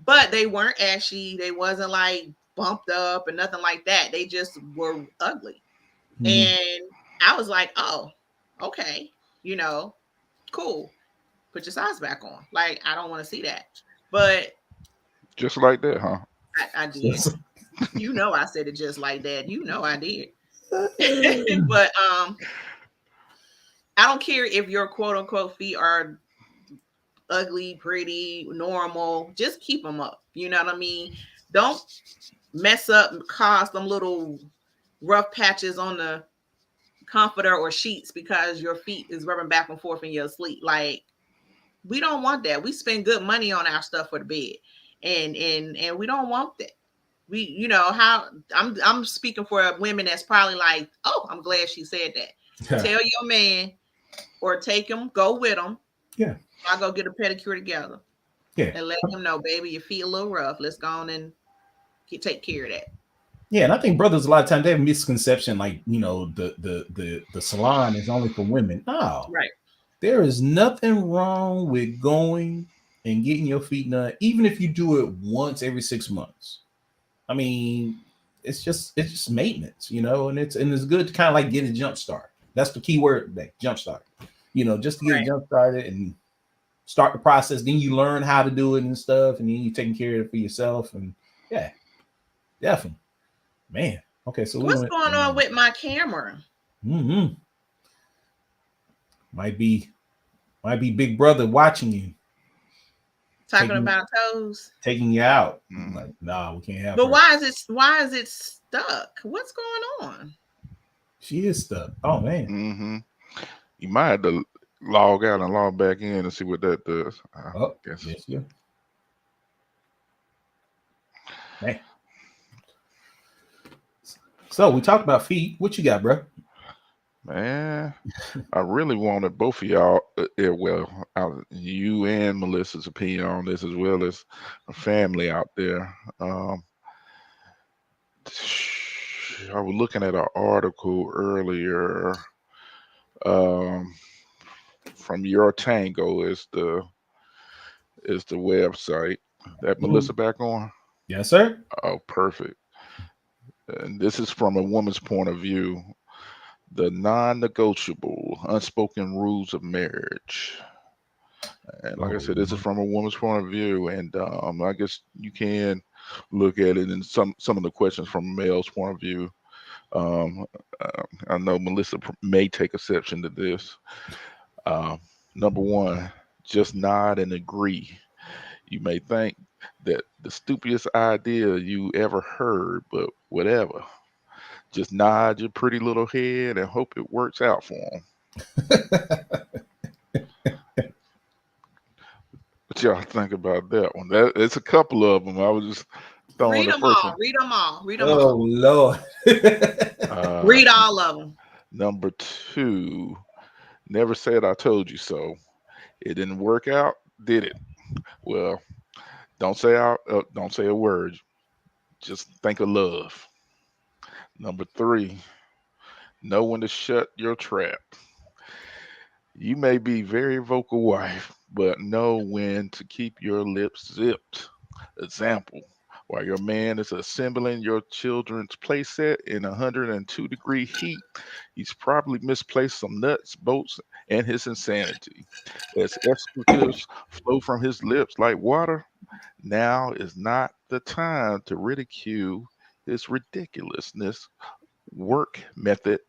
But they weren't ashy. They wasn't like bumped up and nothing like that. They just were ugly. And I was like, oh, okay, cool. Put your size back on. Like, I don't want to see that. But Just like that, huh? I did. I said it just like that. I did. But I don't care if your quote unquote feet are ugly, pretty, normal. Just keep them up. You know what I mean? Don't mess up and cause them little rough patches on the comforter or sheets because your feet is rubbing back and forth in your sleep. Like we don't want that. We spend good money on our stuff for the bed, and we don't want that. We, how I'm speaking for women that's probably like, oh, I'm glad she said that. Yeah. Tell your man or take him, go with him. Yeah. I'll go get a pedicure together. Yeah. And let him know, baby, your feet a little rough. Let's go on and take care of that. Yeah, and I think brothers a lot of times they have a misconception like the salon is only for women. No, right. There is nothing wrong with going and getting your feet done, even if you do it once every 6 months. I mean, it's just maintenance, and it's good to kind of like get a jump start. That's the key word today, jump start. Just to get a Right. jump started and start the process. Then you learn how to do it and stuff, and then you're taking care of it for yourself. And yeah, definitely, man. Okay, so we What's went. going on with my camera? Mm-hmm. Might be might be Big Brother watching you, Talking taking about toes. taking you out. Mm. Like, nah, we can't have But her. why is it stuck? What's going on? She is stuck. Oh man. Hmm. You might have to log out and log back in and see what that does. I Oh, guess. yes, yeah. Man. So we talked about feet. What you got, bro? Man, I really wanted both of y'all, you and Melissa's opinion on this, as well as a family out there. I was looking at an article earlier, um, from Your Tango is the website that Mhm. Melissa back on. Yes, sir. Oh, perfect. And this is from a woman's point of view. The non-negotiable, unspoken rules of marriage. And like I Oh said, this is Lord. from a woman's point of view, and I guess you can look at it in some of the questions from a male's point of view. Um, I know Melissa may take exception to this. Um, Number one, just nod and agree. You may think that the stupidest idea you ever heard, but whatever. Just nod your pretty little head and hope it works out for them. What y'all think about that one? It's a couple of them. I was just throwing Read the them first one. all. Read them all. Read them Oh all. Lord. Uh, Read all of them. Number two, never said I told you so. It didn't work out, did it? Well, don't say a word. Just think of love. Number three, know when to shut your trap. You may be very vocal wife, but know when to keep your lips zipped. Example, while your man is assembling your children's playset in 102-degree heat, he's probably misplaced some nuts, bolts, and his insanity. As expletives flow from his lips like water, now is not the time to ridicule his ridiculousness, work method,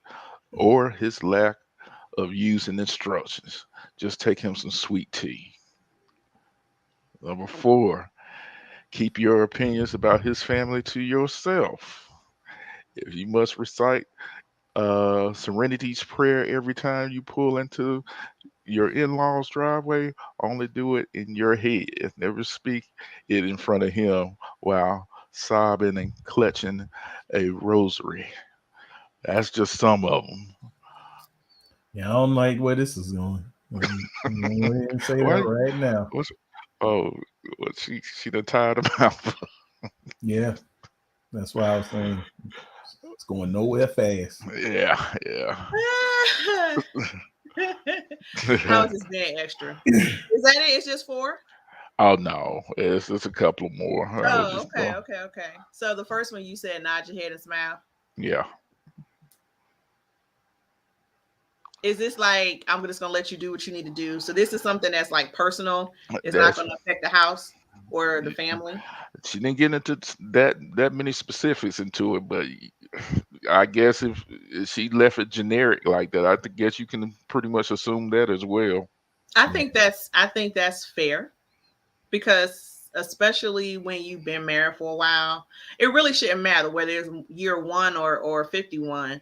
or his lack of using instructions. Just take him some sweet tea. Number four, keep your opinions about his family to yourself. If you must recite Serenity's prayer every time you pull into your in law's driveway, only do it in your head. Never speak it in front of him while sobbing and clutching a rosary. That's just some of them. Yeah, I don't like where this is going. I'm gonna go ahead and say that Why? right now. What's oh? What she done tired about? Yeah, that's why I was saying it's going nowhere fast. Yeah, yeah. How is this being extra? Is that it? It's just four? Oh no, it's a couple more. I was Oh, just okay, okay, okay. So the first one you said nod your head and smile. yeah. Is this like I'm just gonna let you do what you need to do? So this is something that's like personal. It's not That's gonna affect the house or the family. she didn't get into that many specifics into it, but I guess if she left it generic like that, guess you can pretty much assume that as well. Yeah. I think that's fair because especially when you've been married for a while, it really shouldn't matter whether it's year one or 51.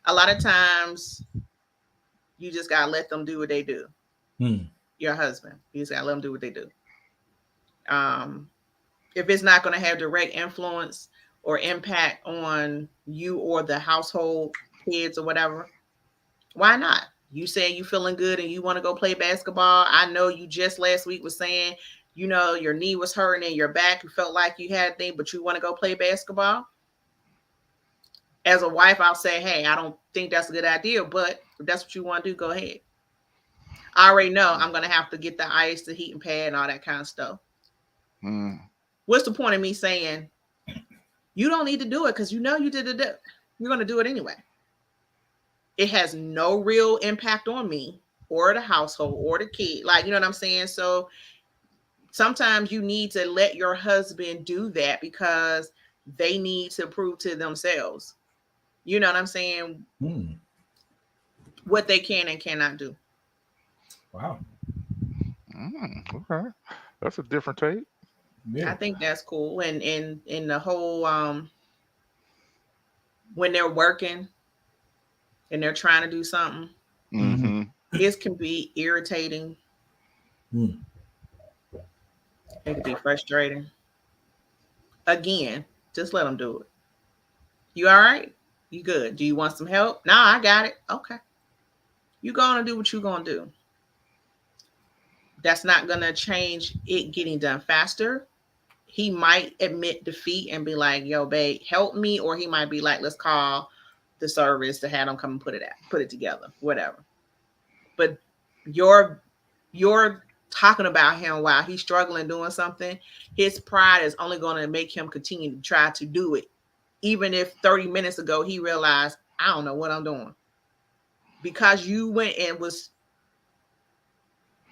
A lot of times you just gotta let them do what they do. Hmm. Your husband, you just gotta let them do what they do. Um, if it's not gonna have direct influence or impact on you or the household, kids or whatever, why not? You say you feeling good and you want to go play basketball. I know you just last week was saying, your knee was hurting and your back, you felt like you had a thing, but you want to go play basketball. As a wife, I'll say, hey, I don't think that's a good idea, but if that's what you want to do, go ahead. I already know I'm gonna have to get the ice, the heating pad, and all that kind of stuff. Mm. What's the point of me saying you don't need to do it because you know you did it? You're gonna do it anyway. It has no real impact on me or the household or the kid. Like, you know what I'm saying? So sometimes you need to let your husband do that because they need to prove to themselves, you know what I'm saying, Hmm. what they can and cannot do. Wow. Okay, that's a different take. I Yeah. think that's cool. And in the whole when they're working and they're trying to do something, Mm-hmm. Mm-hmm. it can be irritating. Mm. It can be frustrating. Again, just let them do it. You all right? You good? Do you want some help? Nah, I got it. Okay. You gonna do what you gonna do. That's not gonna change it getting done faster. He might admit defeat and be like, "Yo, babe, help me," or he might be like, "Let's call the service to have them come and put it together, whatever." But you're you're talking about him while he's struggling doing something. His pride is only going to make him continue to try to do it, even if 30 minutes ago he realized, "I don't know what I'm doing," because you went and was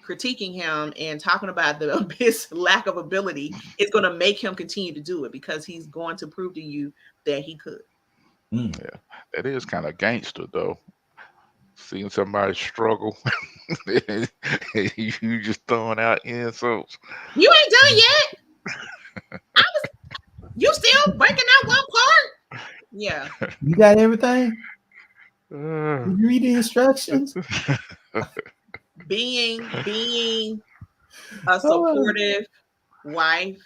critiquing him and talking about his lack of ability. Is going to make him continue to do it because he's going to prove to you that he could. Mm. Yeah, that is kind of gangster though. Seeing somebody struggle, and you just throwing out insults. You ain't done yet. I was. You still breaking that one part? Yeah. You got everything? Uh, Did you read the instructions? Being a Oh. supportive wife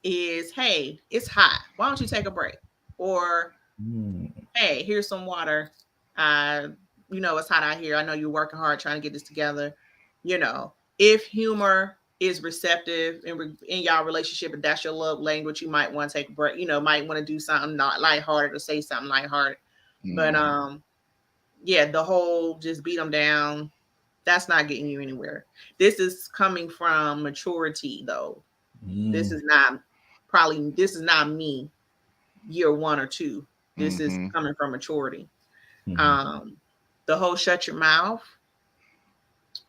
is, hey, it's hot. Why don't you take a break? Or, Mm. hey, here's some water. Uh, it's hot out here. I know you're working hard trying to get this together. If humor is receptive in y'all relationship, and that's your love language, you might want to take a break. Might want to do something not lighthearted or say something lighthearted. But mhm, yeah, the whole just beat them down, that's not getting you anywhere. This is coming from maturity, though. This Mm. is not this is not me year one or two. This is mhm. coming from maturity. Mhm. Um, the whole shut your mouth.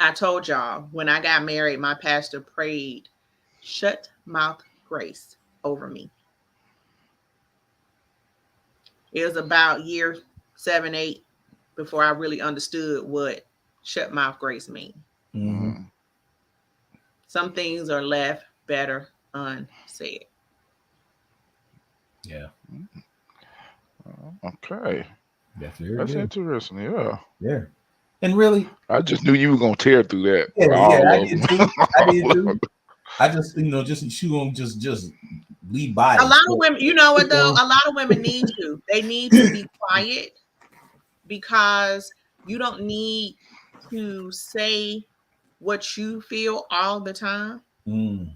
I told y'all when I got married, my pastor prayed shut mouth grace over me. It was about year 7, 8 before I really understood what shut mouth grace means. Mhm. Mm. Some things are left better unsaid. Yeah, Okay, that's very that's good. interesting. Yeah, Yeah, and really, I just knew you were gonna tear through that, yeah, yeah, all I of did them. too. I did too. I just, just she gonna just lead A lot bias. of But women, you know what keep though? on. A lot of women need to. They need to be quiet because you don't need to say what you feel all the time. Mm.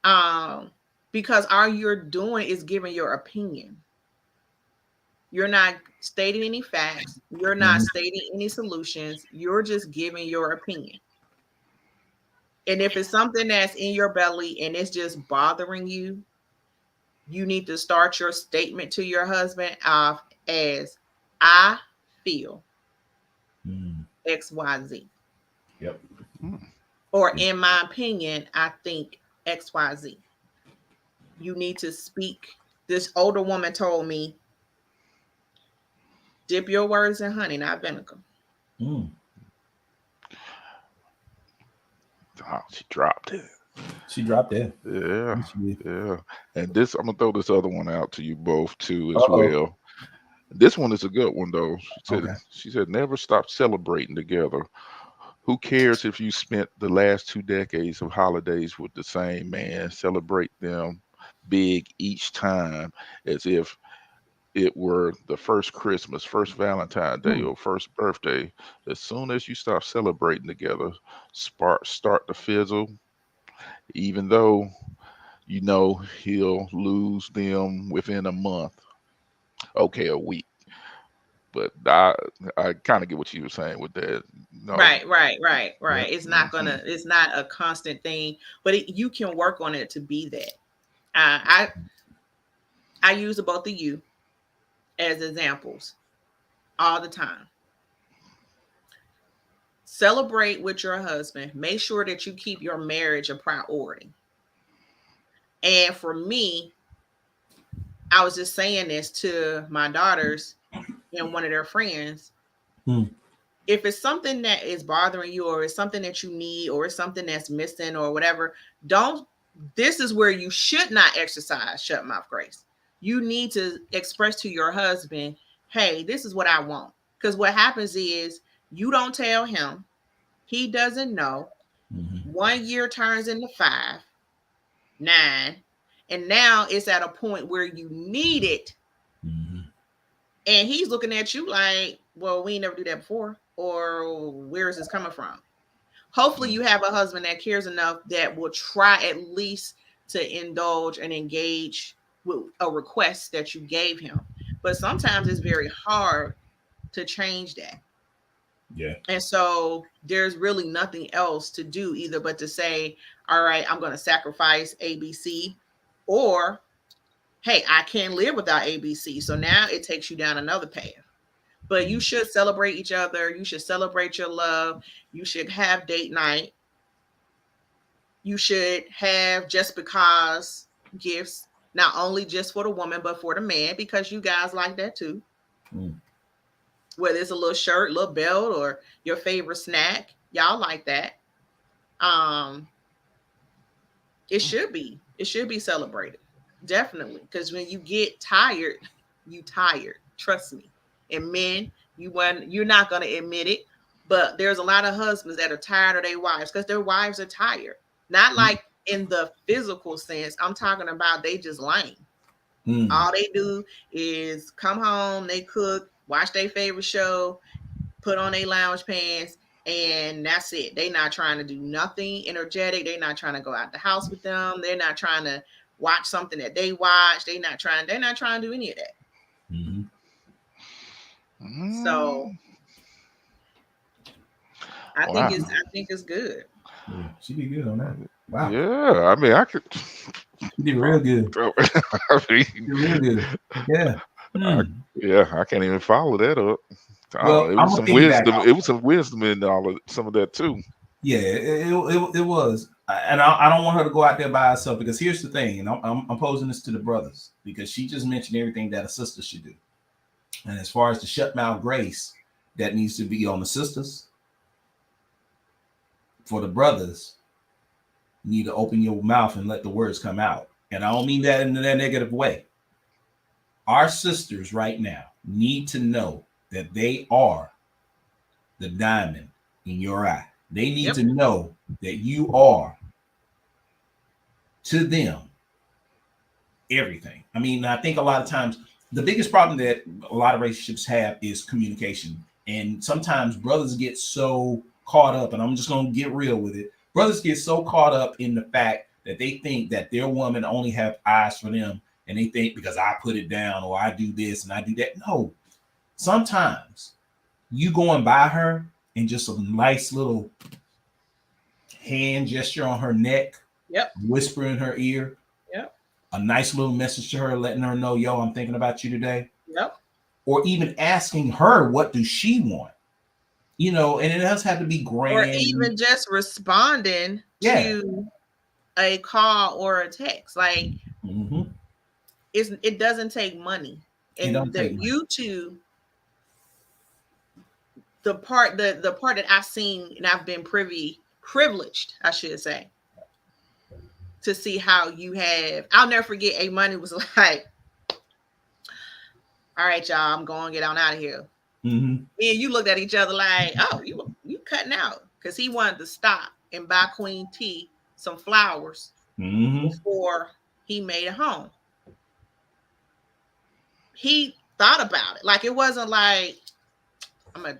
Um, because all you're doing is giving your opinion. You're not stating any facts. You're not Mhm. stating any solutions. You're just giving your opinion. And if it's something that's in your belly and it's just bothering you, you need to start your statement to your husband off as I feel Mm. XYZ. Yep. Mm, Or in my opinion, I think XYZ. You need to speak. This older woman told me, dip your words in honey, not vinegar. Mm. oh, she dropped it. She dropped that. Yeah, Yes, she did. yeah. And this, I'm gonna throw this other one out to you both too as Uh-oh. well. This one is a good one though. Okay. She said never stop celebrating together. Who cares if you spent the last 2 decades of holidays with the same man? Celebrate them big each time as if it were the first Christmas, first Valentine's Day, Mm. or first birthday. As soon as you stop celebrating together, start to fizzle, even though you know he'll lose them within a month. Okay, a week. But I kind of get what you were saying with that. No. Right. It's not Mhm. gonna. It's not a constant thing, but you can work on it to be that. I use both of you as examples all the time. Celebrate with your husband. Make sure that you keep your marriage a priority. And for me, I was just saying this to my daughters and one of their friends. Hmm. If it's something that is bothering you, or it's something that you need, or it's something that's missing, or whatever, don't. This is where you should not exercise shut mouth grace. You need to express to your husband, hey, this is what I want. Because what happens is you don't tell him, he doesn't know. Mm-hmm. 1 year turns into 5, 9, and now it's at a point where you need it. Mm-hmm. And he's looking at you like, well, we ain't never do that before. Or where is this coming from? Hopefully you have a husband that cares enough that will try at least to indulge and engage with a request that you gave him. But sometimes it's very hard to change that. Yeah. And so there's really nothing else to do either but to say, all right, I'm going to sacrifice ABC, or hey, I can't live without ABC. So now it takes you down another path. But you should celebrate each other. You should celebrate your love. You should have date night. You should have just because gifts, not only just for the woman, but for the man, because you guys like that too. Mm. Whether it's a little shirt, little belt, or your favorite snack, y'all like that. Um, it should be celebrated, definitely. Because when you get tired, you tired. Trust me. And men, you're not gonna admit it, but there's a lot of husbands that are tired of their wives because their wives are tired. Not like in the physical sense. I'm talking about they just lame. Mm. All they do is come home, they cook, watch their favorite show, put on their lounge pants, and that's it. They're not trying to do nothing energetic. They're not trying to go out the house with them. They're not trying to watch something that they watch. They're not trying to do any of that. Mm-hmm. So Mm. Wow. I think it's good. Yeah, she did good on that. Wow. Yeah, I mean, I could. She did real good. I She mean, did real good. Yeah. I, Hmm. yeah, I can't even follow that up. Oh, Well, it I'm was gonna some piggyback wisdom. off. It was some wisdom in all of some of that too. Yeah, it was, and I don't want her to go out there by herself because here's the thing, and I'm posing this to the brothers because she just mentioned everything that a sister should do, and as far as the shut mouth grace, that needs to be on the sisters. For the brothers, you need to open your mouth and let the words come out, and I don't mean that in that negative way. Our sisters right now need to know that they are the diamond in your eye. They need Yep. to know that you are to them everything. I mean, I think a lot of times the biggest problem that a lot of relationships have is communication. And sometimes brothers get so caught up, and I'm just going to get real with it. Brothers get so caught up in the fact that they think that their woman only have eyes for them, and they think because I put it down or I do this and I do that. No, sometimes you going by her and just a nice little hand gesture on her neck, Yep. whisper in her ear, Yep. a nice little message to her, letting her know, yo, I'm thinking about you today. Yep. Or even asking her, what does she want? And it does have to be Or grand. even just responding Yeah. to a call or a text. Like Mm-hmm. it doesn't take money. It And don't the take money. you two, the part that I've seen and I've been privileged, I should say, to see how you have. I'll never forget. A Money was like, "All right, y'all, I'm going to get on out of here." Mm-hmm. And you looked at each other like, "Oh, you cutting out," because he wanted to stop and buy Queen T some flowers Mm-hmm. before he made it home. He thought about it. Like it wasn't like I'm a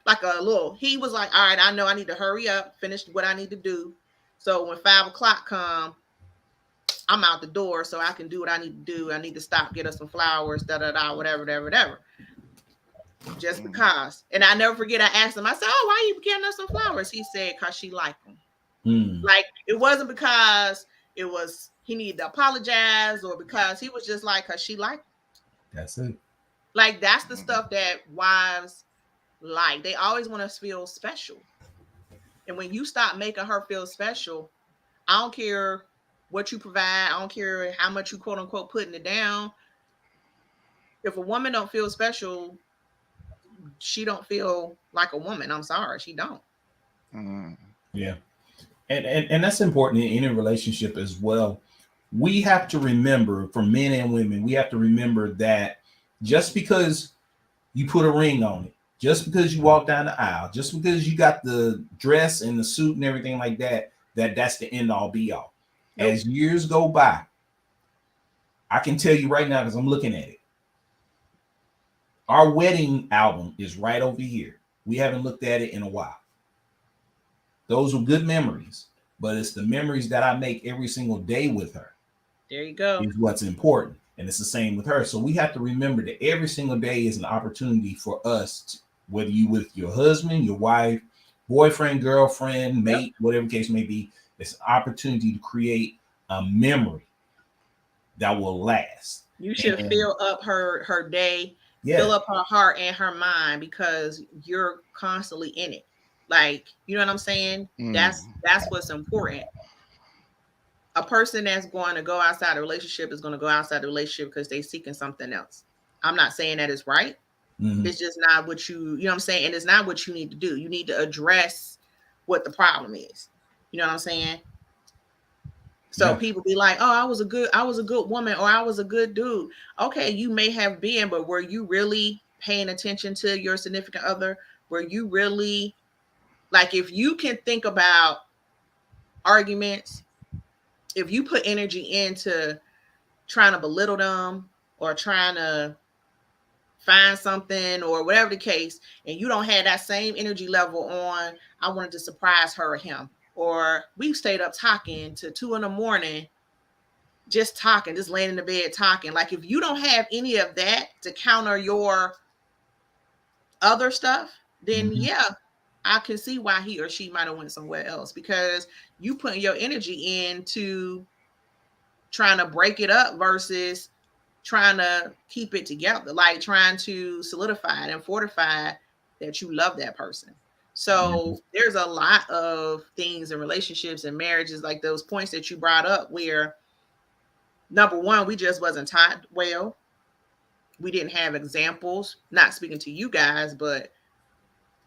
like a little. He was like, all right, I know I need to hurry up, finish what I need to do. So when 5 o'clock come, I'm out the door so I can do what I need to do. I need to stop, get us some flowers, da da da, whatever, whatever, whatever. just because. And I never forget, I asked him, I said, "Oh, why you getting us some flowers?" He said, "Cause she liked them." Like, it wasn't because it was he needed to apologize or because he was just like, cause she liked them. That's it. Like, that's the stuff that wives like. They always want to feel special. And when you stop making her feel special, I don't care what you provide. I don't care how much you quote unquote putting it down. If a woman don't feel special, she don't feel like a woman. I'm sorry, she don't. Yeah. And that's important in any relationship as well. We have to remember, for men and women, we have to remember that just because you put a ring on it, just because you walk down the aisle, just because you got the dress and the suit and everything like that, that's the end all be all. Nope. As years go by, I can tell you right now, because I'm looking at it, our wedding album is right over here. We haven't looked at it in a while. Those were good memories, but it's the memories that I make every single day with her. There you go. Is what's important. And it's the same with her. So we have to remember that every single day is an opportunity for us, whether you with your husband, your wife, boyfriend, girlfriend, mate, whatever case may be, it's an opportunity to create a memory that will last. You should fill up her day, fill up her heart and her mind, because you're constantly in it. Like, you know what I'm saying? That's what's important. A person that's going to go outside the relationship is going to go outside the relationship because they're seeking something else. I'm not saying that it's right. It's just not what you know what I'm saying? And it's not what you need to do. You need to address what the problem is. You know what I'm saying? So people be like, "Oh, I was a good woman, or I was a good dude." Okay, you may have been, but were you really paying attention to your significant other? Were you really, like, if you can think about arguments, if you put energy into trying to belittle them or trying to find something or whatever the case, and you don't have that same energy level on, I wanted to surprise her or him, or we stayed up talking to 2 a.m, just talking, just laying in the bed talking. Like, if you don't have any of that to counter your other stuff, then I can see why he or she might have went somewhere else, because you putting your energy into trying to break it up versus trying to keep it together, like trying to solidify it and fortify that you love that person. So there's a lot of things in relationships and marriages, like those points that you brought up, where number one, we just wasn't taught well. We didn't have examples, not speaking to you guys, but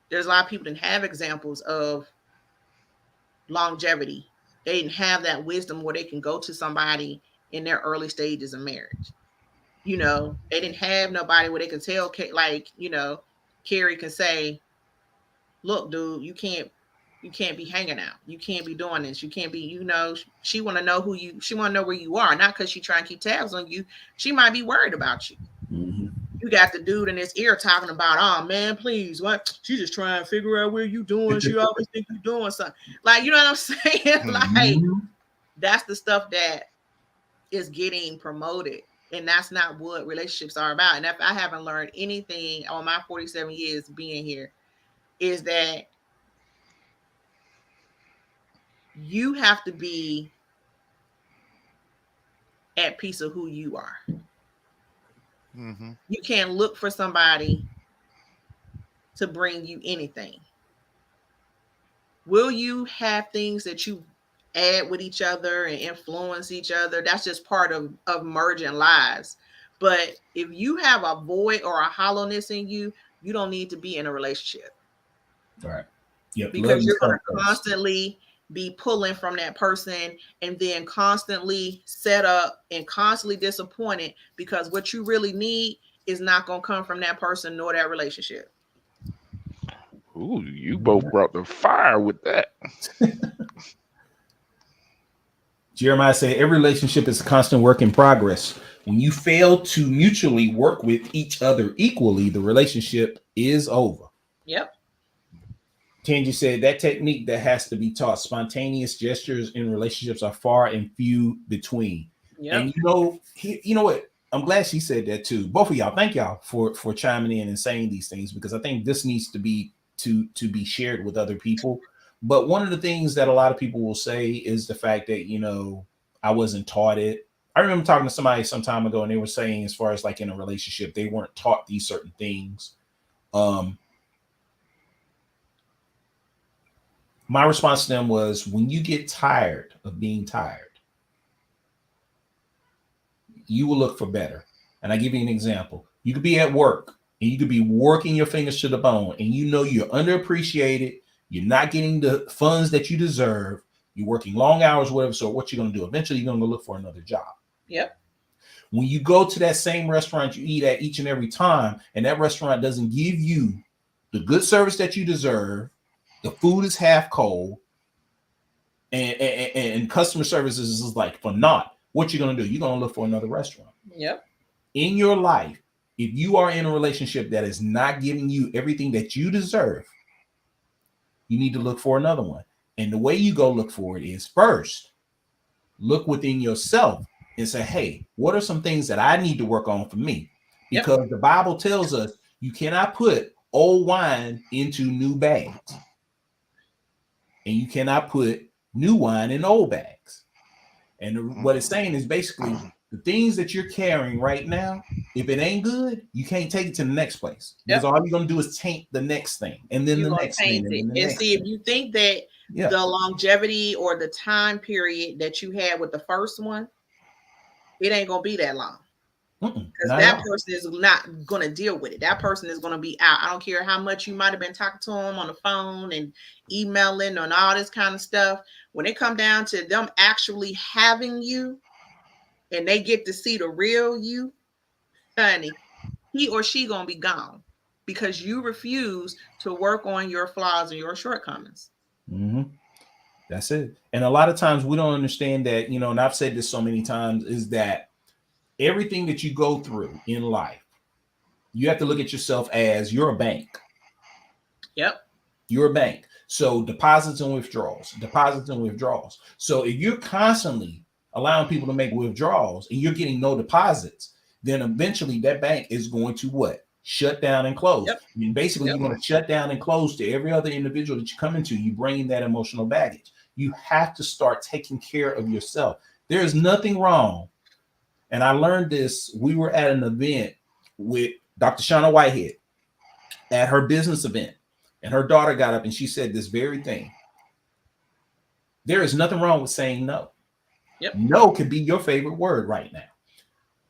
there's a lot of people didn't have examples of longevity. They didn't have that wisdom where they can go to somebody in their early stages of marriage. You know, they didn't have nobody where they could tell, like, you know, Carrie can say, "Look, dude, you can't be hanging out. You can't be doing this. You can't be," you know, she want to know she want to know where you are, not because she trying to keep tabs on you. She might be worried about you. You got the dude in his ear talking about, "Oh man, please, what? She just trying to figure out where you doing. She always think you doing something." Like, you know what I'm saying? Like, that's the stuff that is getting promoted, and that's not what relationships are about. And if I haven't learned anything on my 47 years being here, is that you have to be at peace of who you are. You can't look for somebody to bring you anything. Will you have things that you add with each other and influence each other? That's just part of merging lives. But if you have a void or a hollowness in you, you don't need to be in a relationship. Right. Yep. Because you're going to constantly be pulling from that person, and then constantly set up and constantly disappointed, because what you really need is not going to come from that person nor that relationship. Ooh, you both brought the fire with that. Jeremiah said, every relationship is a constant work in progress. When you fail to mutually work with each other equally, the relationship is over. Yep. Tangi said, that technique that has to be taught. Spontaneous gestures in relationships are far and few between. Yep. And you know what? I'm glad she said that too. Both of y'all, thank y'all for chiming in and saying these things, because I think this needs to be shared with other people. But one of the things that a lot of people will say is the fact that, I wasn't taught it. I remember talking to somebody some time ago, and they were saying, as far as like in a relationship, they weren't taught these certain things. My response to them was, when you get tired of being tired, you will look for better. And I give you an example. You could be at work and you could be working your fingers to the bone, and you're underappreciated. You're not getting the funds that you deserve. You're working long hours, whatever. So what you're going to do? Eventually, you're going to go look for another job. Yep. When you go to that same restaurant you eat at each and every time, and that restaurant doesn't give you the good service that you deserve, the food is half cold, and customer service is like for naught, what you're going to do? You're going to look for another restaurant. Yep. In your life, if you are in a relationship that is not giving you everything that you deserve, you need to look for another one. And the way you go look for it is, first, look within yourself and say, hey, what are some things that I need to work on for me? Because the Bible tells us you cannot put old wine into new bags, and you cannot put new wine in old bags. And what it's saying is basically, the things that you're carrying right now, if it ain't good, you can't take it to the next place. Because all you're going to do is taint the next thing, and then the next thing. And see, if you think that the longevity or the time period that you had with the first one, it ain't going to be that long. Because that person is not going to deal with it. That person is going to be out. I don't care how much you might have been talking to them on the phone and emailing and all this kind of stuff. When it come down to them actually having you, and they get to see the real you, honey, he or she going to be gone because you refuse to work on your flaws and your shortcomings. That's it. And a lot of times we don't understand that, and I've said this so many times, is that everything that you go through in life, you have to look at yourself as you're a bank. Yep. You're a bank. So deposits and withdrawals. So if you're constantly allowing people to make withdrawals and you're getting no deposits, then eventually that bank is going to what? Shut down and close. Yep. I mean, basically, you're going to shut down and close to every other individual that you come into. You bring in that emotional baggage. You have to start taking care of yourself. There is nothing wrong. And I learned this. We were at an event with Dr. Shauna Whitehead at her business event, and her daughter got up and she said this very thing. There is nothing wrong with saying no. Yep. No could be your favorite word right now.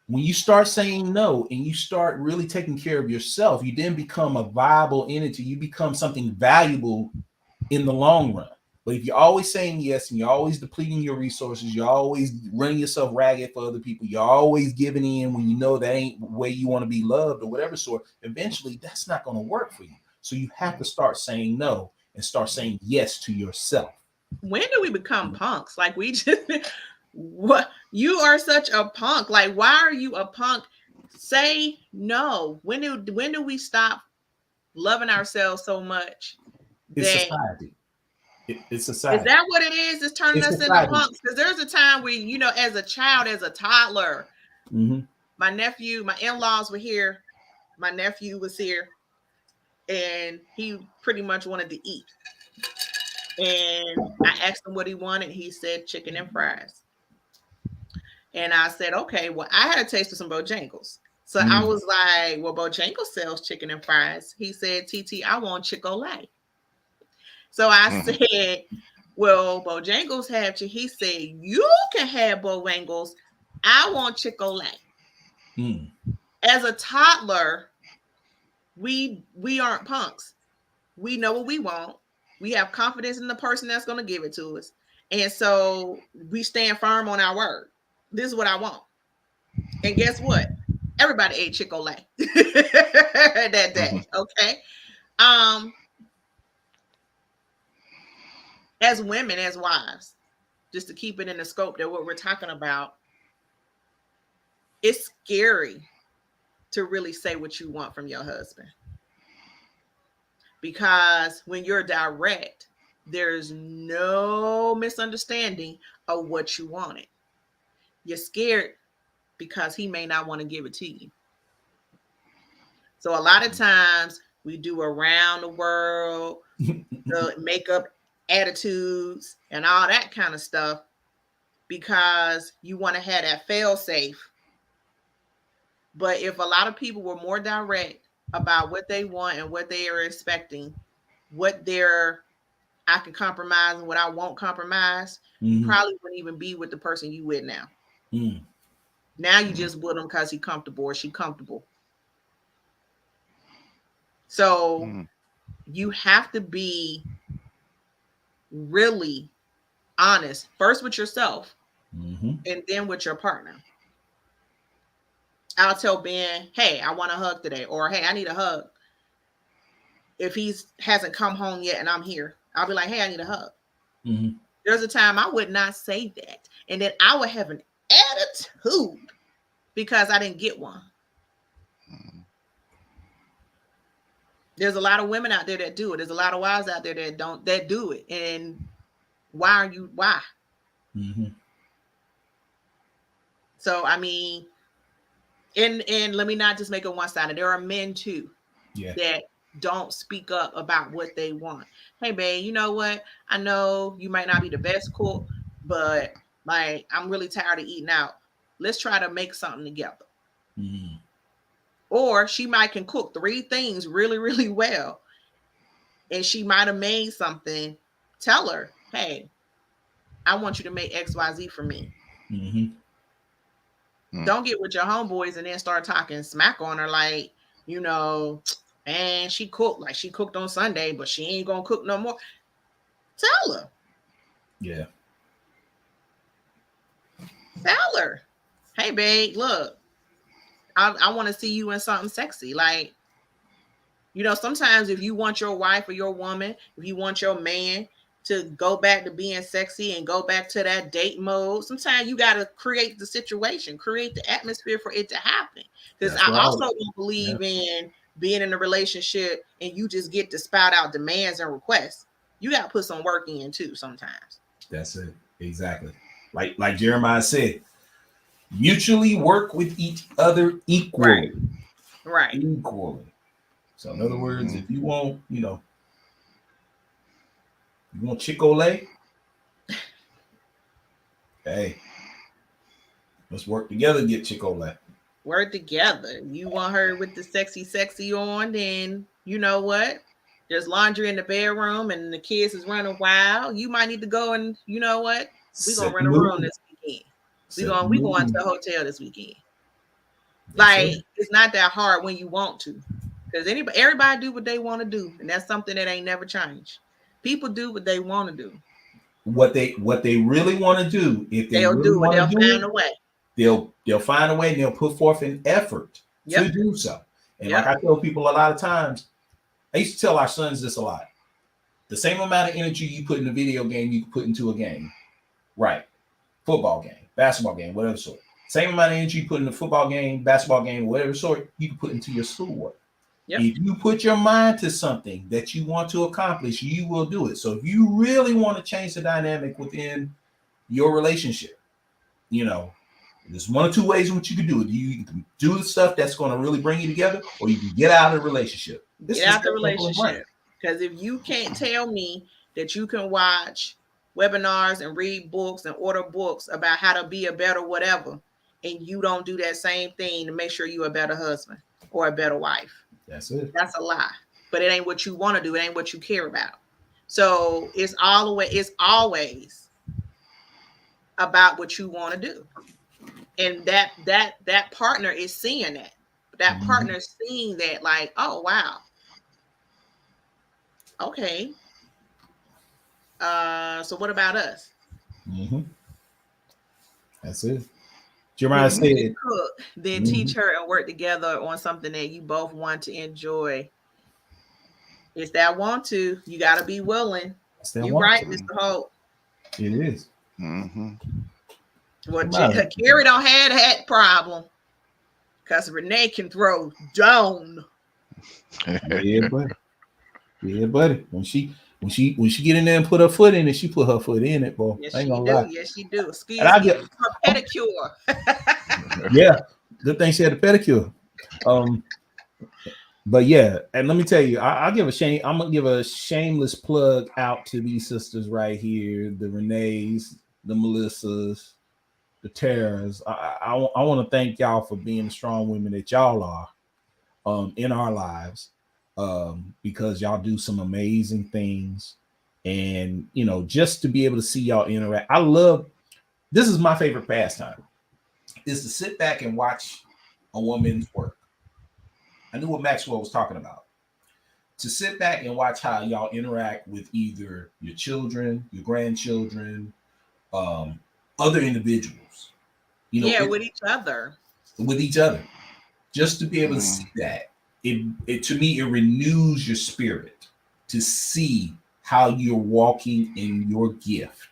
When you start saying no and you start really taking care of yourself, you then become a viable entity. You become something valuable in the long run. But if you're always saying yes and you're always depleting your resources, you're always running yourself ragged for other people, you're always giving in when you know that ain't the way you want to be loved or whatever sort, eventually that's not going to work for you. So you have to start saying no and start saying yes to yourself. When do we become punks? Like, we just, what, you are such a punk. Like, why are you a punk? Say no. When do we stop loving ourselves so much? It's society. It's society. Is that what it is? It's turning us into punks? Because there's a time where, as a child, as a toddler, my in-laws were here. My nephew was here, and he pretty much wanted to eat. And I asked him what he wanted. He said chicken and fries. And I said, okay, well, I had a taste of some Bojangles. So I was like, well, Bojangles sells chicken and fries. He said, TT, I want Chick-fil-A. So I said, well, Bojangles have you. He said, you can have Bojangles. I want Chick-fil-A. As a toddler, we aren't punks. We know what we want. We have confidence in the person that's going to give it to us. And so we stand firm on our word. This is what I want. And guess what? Everybody ate Chick-fil-A that day. Okay. As women, as wives, just to keep it in the scope that what we're talking about, it's scary to really say what you want from your husband. Because when you're direct, there's no misunderstanding of what you wanted. You're scared because he may not want to give it to you. So a lot of times we do around the world, the makeup attitudes and all that kind of stuff because you want to have that fail safe. But if a lot of people were more direct about what they want and what they are expecting, what they're I can compromise and what I won't compromise, you probably wouldn't even be with the person you with now. Now you just with him because he comfortable or she comfortable. So you have to be really honest first with yourself and then with your partner. I'll tell Ben, hey, I want a hug today, or hey, I need a hug. If he hasn't come home yet and I'm here, I'll be like, hey, I need a hug. There's a time I would not say that, and then I would have an attitude because I didn't get one. There's a lot of women out there that do it. There's a lot of wives out there that do it. And why? So I mean, and let me not just make it one-sided. There are men too that don't speak up about what they want. Hey, babe, you know what? I know you might not be the best cook, but like I'm really tired of eating out. Let's try to make something together. Or she might can cook 3 things really, really well. And she might have made something. Tell her, hey, I want you to make XYZ for me. Don't get with your homeboys and then start talking smack on her like, you know, and she cooked like she cooked on Sunday, but she ain't gonna cook no more. Tell her. Yeah. Tell her, hey, babe, look, I want to see you in something sexy. Like, you know, sometimes if you want your wife or your woman, if you want your man to go back to being sexy and go back to that date mode, sometimes you got to create the situation, create the atmosphere for it to happen. Because I also don't believe in being in a relationship and you just get to spout out demands and requests. You got to put some work in too sometimes. That's it. Exactly. Like Jeremiah said, mutually work with each other equally. Right. Equally. So in other words, if you want, you know, you want Chick-fil-A, hey, let's work together to get Chick-fil-A. Work together. You want her with the sexy on, then you know what? There's laundry in the bedroom and the kids is running wild. You might need to go and, you know what? We're going to rent a room this weekend. We going to a hotel this weekend. Like, it's not that hard when you want to. Because everybody do what they want to do. And that's something that ain't never changed. People do what they want to do. What they really want to do, if they they'll really do it, they'll do find it, a way. They'll find a way and they'll put forth an effort to do so. And like I tell people a lot of times, I used to tell our sons this a lot. The same amount of energy you put in a video game, you can put into a game. Right. Football game, basketball game, whatever sort. Same amount of energy you put in a football game, basketball game, whatever sort, you can put into your schoolwork. If you put your mind to something that you want to accomplish, you will do it. So if you really want to change the dynamic within your relationship, you know, there's one or two ways in which you can do it. You can do the stuff that's going to really bring you together, or you can get out of the relationship. Get out the relationship. Because if you can't tell me that you can watch webinars and read books and order books about how to be a better whatever, and you don't do that same thing to make sure you're a better husband or a better wife, that's it. That's a lie. But it ain't what you want to do. It ain't what you care about. So it's always about what you want to do. And that partner is seeing that. That partner is seeing that, like, oh wow. Okay. So what about us? That's it. Jeremiah said, cook, then teach her and work together on something that you both want to enjoy. It's that want to. You got to be willing. You right, Mr. Holt. It is. Well, Carrie don't have that problem because Renee can throw down. Yeah, buddy. When when she get in there and put her foot in it, she put her foot in it, boy. Yes, I ain't she gonna do. lie. Yes, she do. And Excuse I me. get Her pedicure. yeah, good thing she had a pedicure. Um, but yeah, and let me tell you, I'll give a shame. I'm gonna give a shameless plug out to these sisters right here, the Renees, the Melissas, the Terras. I want to thank y'all for being the strong women that y'all are in our lives, because y'all do some amazing things, and just to be able to see y'all interact. I love this is my favorite pastime is to sit back and watch a woman's work. I knew what Maxwell was talking about. To sit back and watch how y'all interact with either your children, your grandchildren, um, other individuals, Yeah, with each other. with each other. Just to be able to see that, it to me, it renews your spirit to see how you're walking in your gift.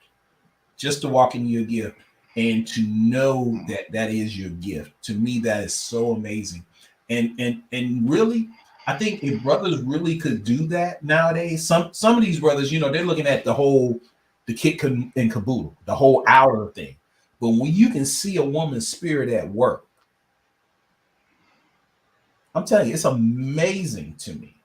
Just to walk in your gift and to know that that is your gift. To me, that is so amazing. And really, I think if brothers really could do that nowadays, some of these brothers, they're looking at the kit and caboodle, the whole outer thing. But when you can see a woman's spirit at work, I'm telling you, it's amazing to me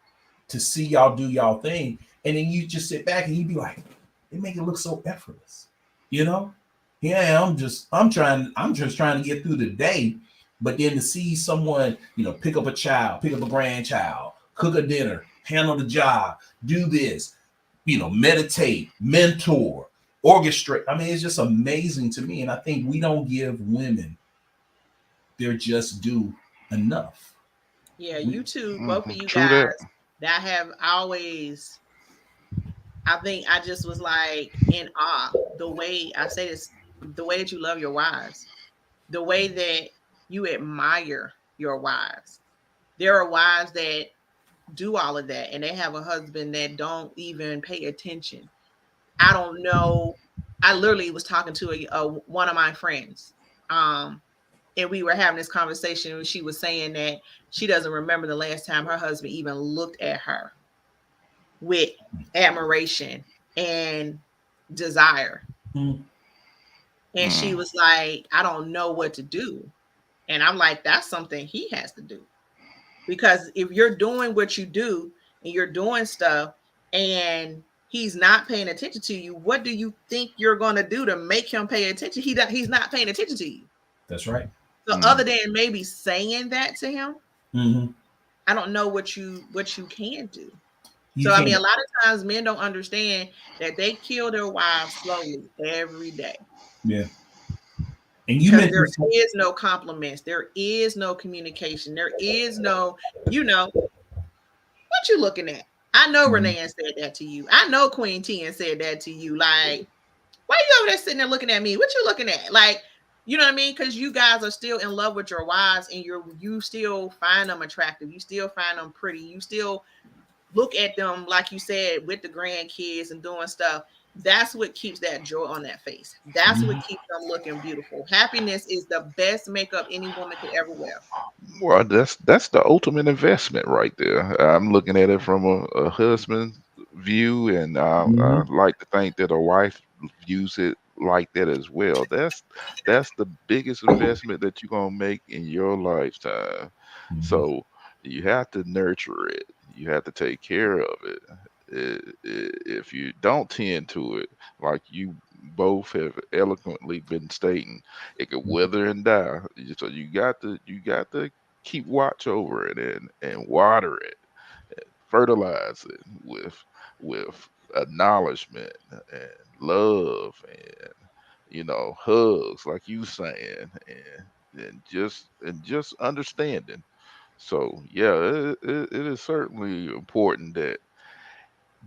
to see y'all do y'all thing, and then you just sit back and you be like, they make it look so effortless, you know? Yeah, I'm just trying to get through the day, but then to see someone, pick up a child, pick up a grandchild, cook a dinner, handle the job, do this, meditate, mentor, orchestrate. I mean, it's just amazing to me, and I think we don't give women their just due enough. Yeah, you two, both of you True guys that. that have always, I think I just was like in awe the way I say this, the way that you love your wives, the way that you admire your wives. There are wives that do all of that and they have a husband that don't even pay attention. I don't know. I literally was talking to one of my friends. And we were having this conversation and she was saying that she doesn't remember the last time her husband even looked at her with admiration and desire. Mm. And she was like, I don't know what to do. And I'm like, that's something he has to do. Because if you're doing what you do and you're doing stuff and he's not paying attention to you, what do you think you're going to do to make him pay attention? He's not paying attention to you. That's right. So other than maybe saying that to him, Mm-hmm. I don't know what you can do. You So I mean, can't. a lot of times men don't understand that they kill their wives slowly every day Yeah. And you because there mentioned some, is no compliments, there is no communication, there is no, what you looking at. I know Mhm. Renee said that to you. I know Queen T said that to you. Like, why you over there sitting there looking at me? What you looking at? Like, you know what I mean? Because you guys are still in love with your wives and you still find them attractive. You still find them pretty. You still look at them, like you said, with the grandkids and doing stuff. That's what keeps that joy on that face. That's what Mhm. keeps them looking beautiful. Happiness is the best makeup any woman could ever wear. Well, that's the ultimate investment right there. I'm looking at it from a husband view, and I Mhm. like to think that a wife views it like that as well. That's the biggest investment that you're gonna make in your lifetime. Mhm. So you have to nurture it. You have to take care of it. If you don't tend to it, like you both have eloquently been stating, it could wither and die. So you got to keep watch over it and water it, fertilize it with acknowledgement and love and hugs, like you saying, and just understanding. So yeah, it is certainly important that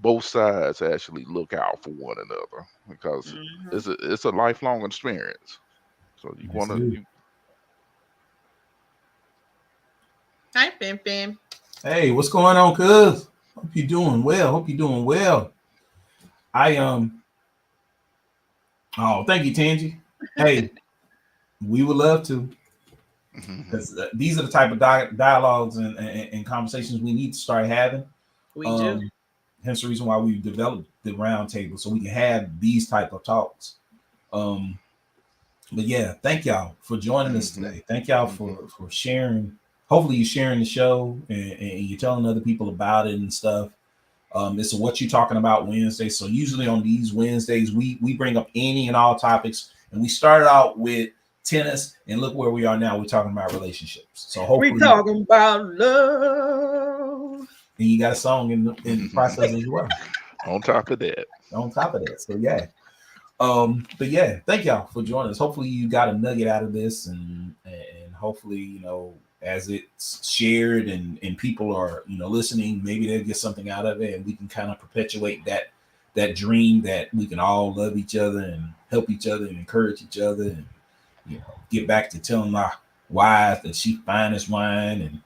both sides actually look out for one another because Mm-hmm. it's a lifelong experience. So you Yes, want it to is. you Hi, Fim Fim. Hey, what's going on, cuz? Hope you're doing well. Hope you're doing well. I Oh, thank you, Tangi. Hey, we would love to, because these are the type of dialogues and conversations we need to start having. We do. Um, hence the reason why we developed the round table so we can have these type of talks. But yeah, thank y'all for joining us today. Thank y'all for sharing. Hopefully you're sharing the show and you're telling other people about it and stuff. It's a What You Talking About Wednesday. So usually on these Wednesdays, we bring up any and all topics. And we started out with tennis, and look where we are now. We're talking about relationships. So hopefully we talking about love. And you got a song in the process as well. On top of that. So yeah. But yeah, thank y'all for joining us. Hopefully you got a nugget out of this, and hopefully, you know, as it's shared and people are, you know, listening, maybe they'll get something out of it, and we can kind of perpetuate that dream that we can all love each other and help each other and encourage each other, and, you know, get back to telling my wife that she fine as wine, and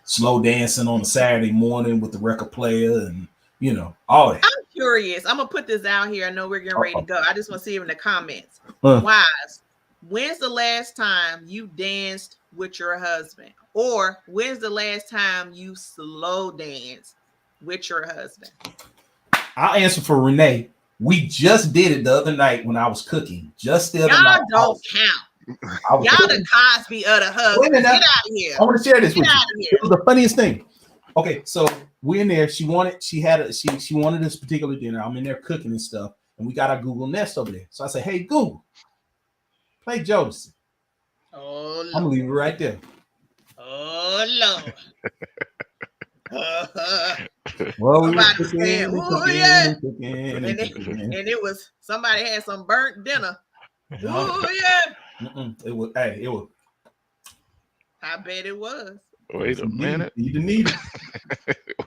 slow dancing on a Saturday morning with the record player, and, you know, all that. I'm curious. I'm gonna put this out here. I know we're getting ready to go. I just want to see it in the comments. Wives, when's the last time you danced with your husband? Or when's the last time you slow danced with your husband? I'll answer for Renee. We just did it the other night when I was cooking. Just the other night. Y'all don't count. Y'all the Cosby of the husband. Get out of here. I want to share this with you. It was the funniest thing. Okay, so we're in there. She wanted this particular dinner. I'm in there cooking and stuff, and we got our Google Nest over there. So I said, "Hey Google, play Jodeci." Oh, Lord. I'm gonna leave it right there. Oh Lord. Well, we and it was somebody had some burnt dinner. Oh yeah. It was. I bet it was. Wait a minute. You didn't need it.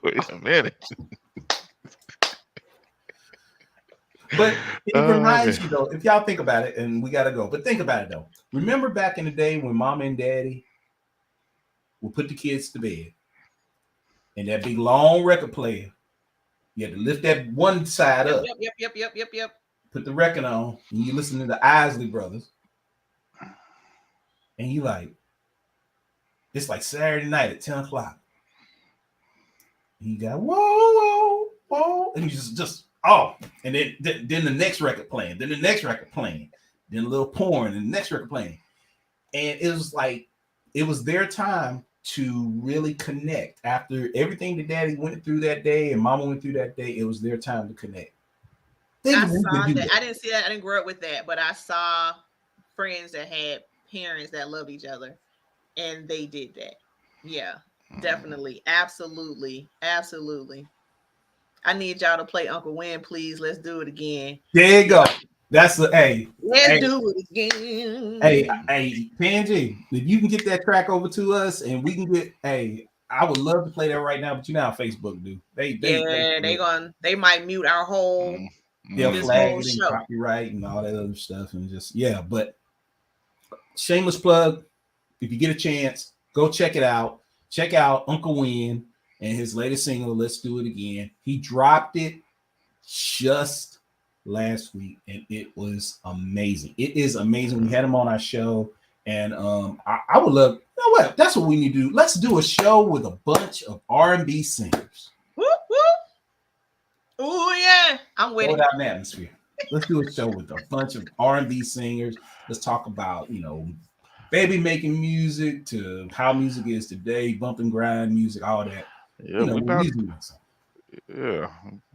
Wait a minute. But it reminds you, though, if y'all think about it, and we got to go, but think about it, though. Remember back in the day when mama and daddy would put the kids to bed, and that big long record player, you had to lift that one side up. Yep. Put the record on, and you listen to the Isley Brothers, and you like, it's like Saturday night at 10 o'clock. And you got whoa, and you just and then the next record playing, then the next record playing, then a little porn, and the next record playing. And it was like, it was their time to really connect. After everything that daddy went through that day and mama went through that day, it was their time to connect. I saw that. I didn't see that. I didn't grow up with that, but I saw friends that had parents that loved each other, and they did that. Yeah, definitely. Absolutely. I need y'all to play Uncle Win, please. Let's do it again. There you go. That's the hey. Let's do it again. Hey, Panji, if you can get that track over to us, and we can get I would love to play that right now, but you know how Facebook do. They might mute our whole flag it and copyright and all that other stuff, and just but shameless plug. If you get a chance, go check it out. Check out Uncle Win and his latest single, Let's Do It Again. He dropped it just last week, and it was amazing. It is amazing. We had him on our show, and I would love, you know what? That's what we need to do. Let's do a show with a bunch of R&B singers. Whoop, whoop. Oh yeah, I'm with it. Out an atmosphere. Let's do a show with a bunch of R&B singers. Let's talk about, you know, baby making music to how music is today, bump and grind music, all that. Yeah,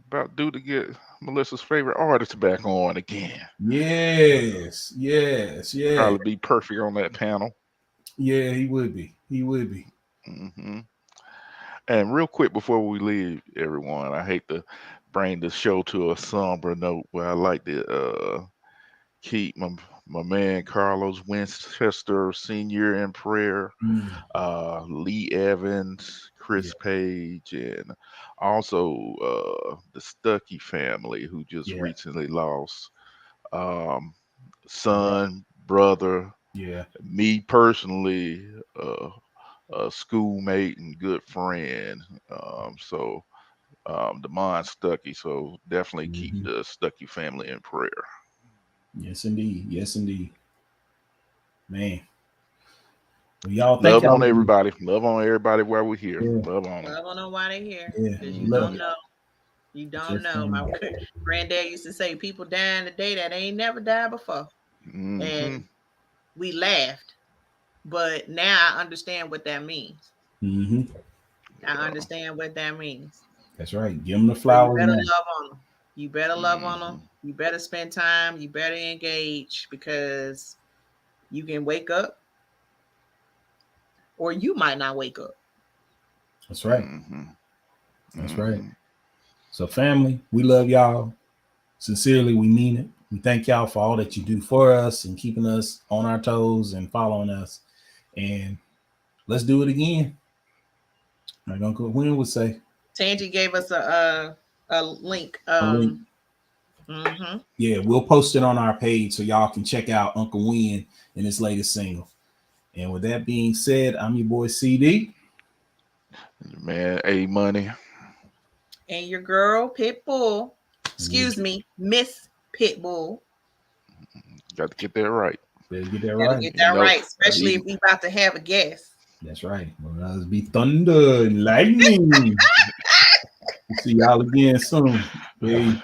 about due to get Melissa's favorite artist back on again. Yes. Probably be perfect on that panel. Yeah, he would be. Mm-hmm. And real quick before we leave, everyone, I hate to bring the show to a somber note, but I like to keep my man Carlos Winchester Sr. in prayer, Lee Evans, Chris Page, and also the Stuckey family, who just recently lost son, brother, me personally, a schoolmate and good friend. Demond Stuckey. So definitely keep the Stuckey family in prayer. Yes, indeed. Man. Well, y'all love on everybody. Love on everybody while we're here. Yeah. Love on them. Love on them while they're here. Yeah. You don't know. You It's don't just know. My family. granddad used to say, "People dying today that ain't never died before," Hmm. and we laughed. But now I understand what that means. Mm-hmm. I Yeah. understand what that means. That's right. Give them the So you flowers better now. love on them. You better love on them. Hmm. You better spend time. You better engage because you can wake up or you might not wake up. That's right. Hmm. That's right. Hmm. So, family, we love y'all. Sincerely, we mean it. We thank y'all for all that you do for us and keeping us on our toes and following us. And let's do it again. Like Uncle Win would say, Tangy gave us a link. a link. Mhm. Yeah, we'll post it on our page so y'all can check out Uncle Win and his latest single. And with that being said, I'm your boy CD. Man, A Money. And your girl Pitbull. And we'll Excuse me, Miss Pitbull. Got to get that right. better get that Gotta right. get You that know, right, especially you if we about to have a guest. That's right. Well, let's be thunder and lightning. We'll see y'all again soon. Peace.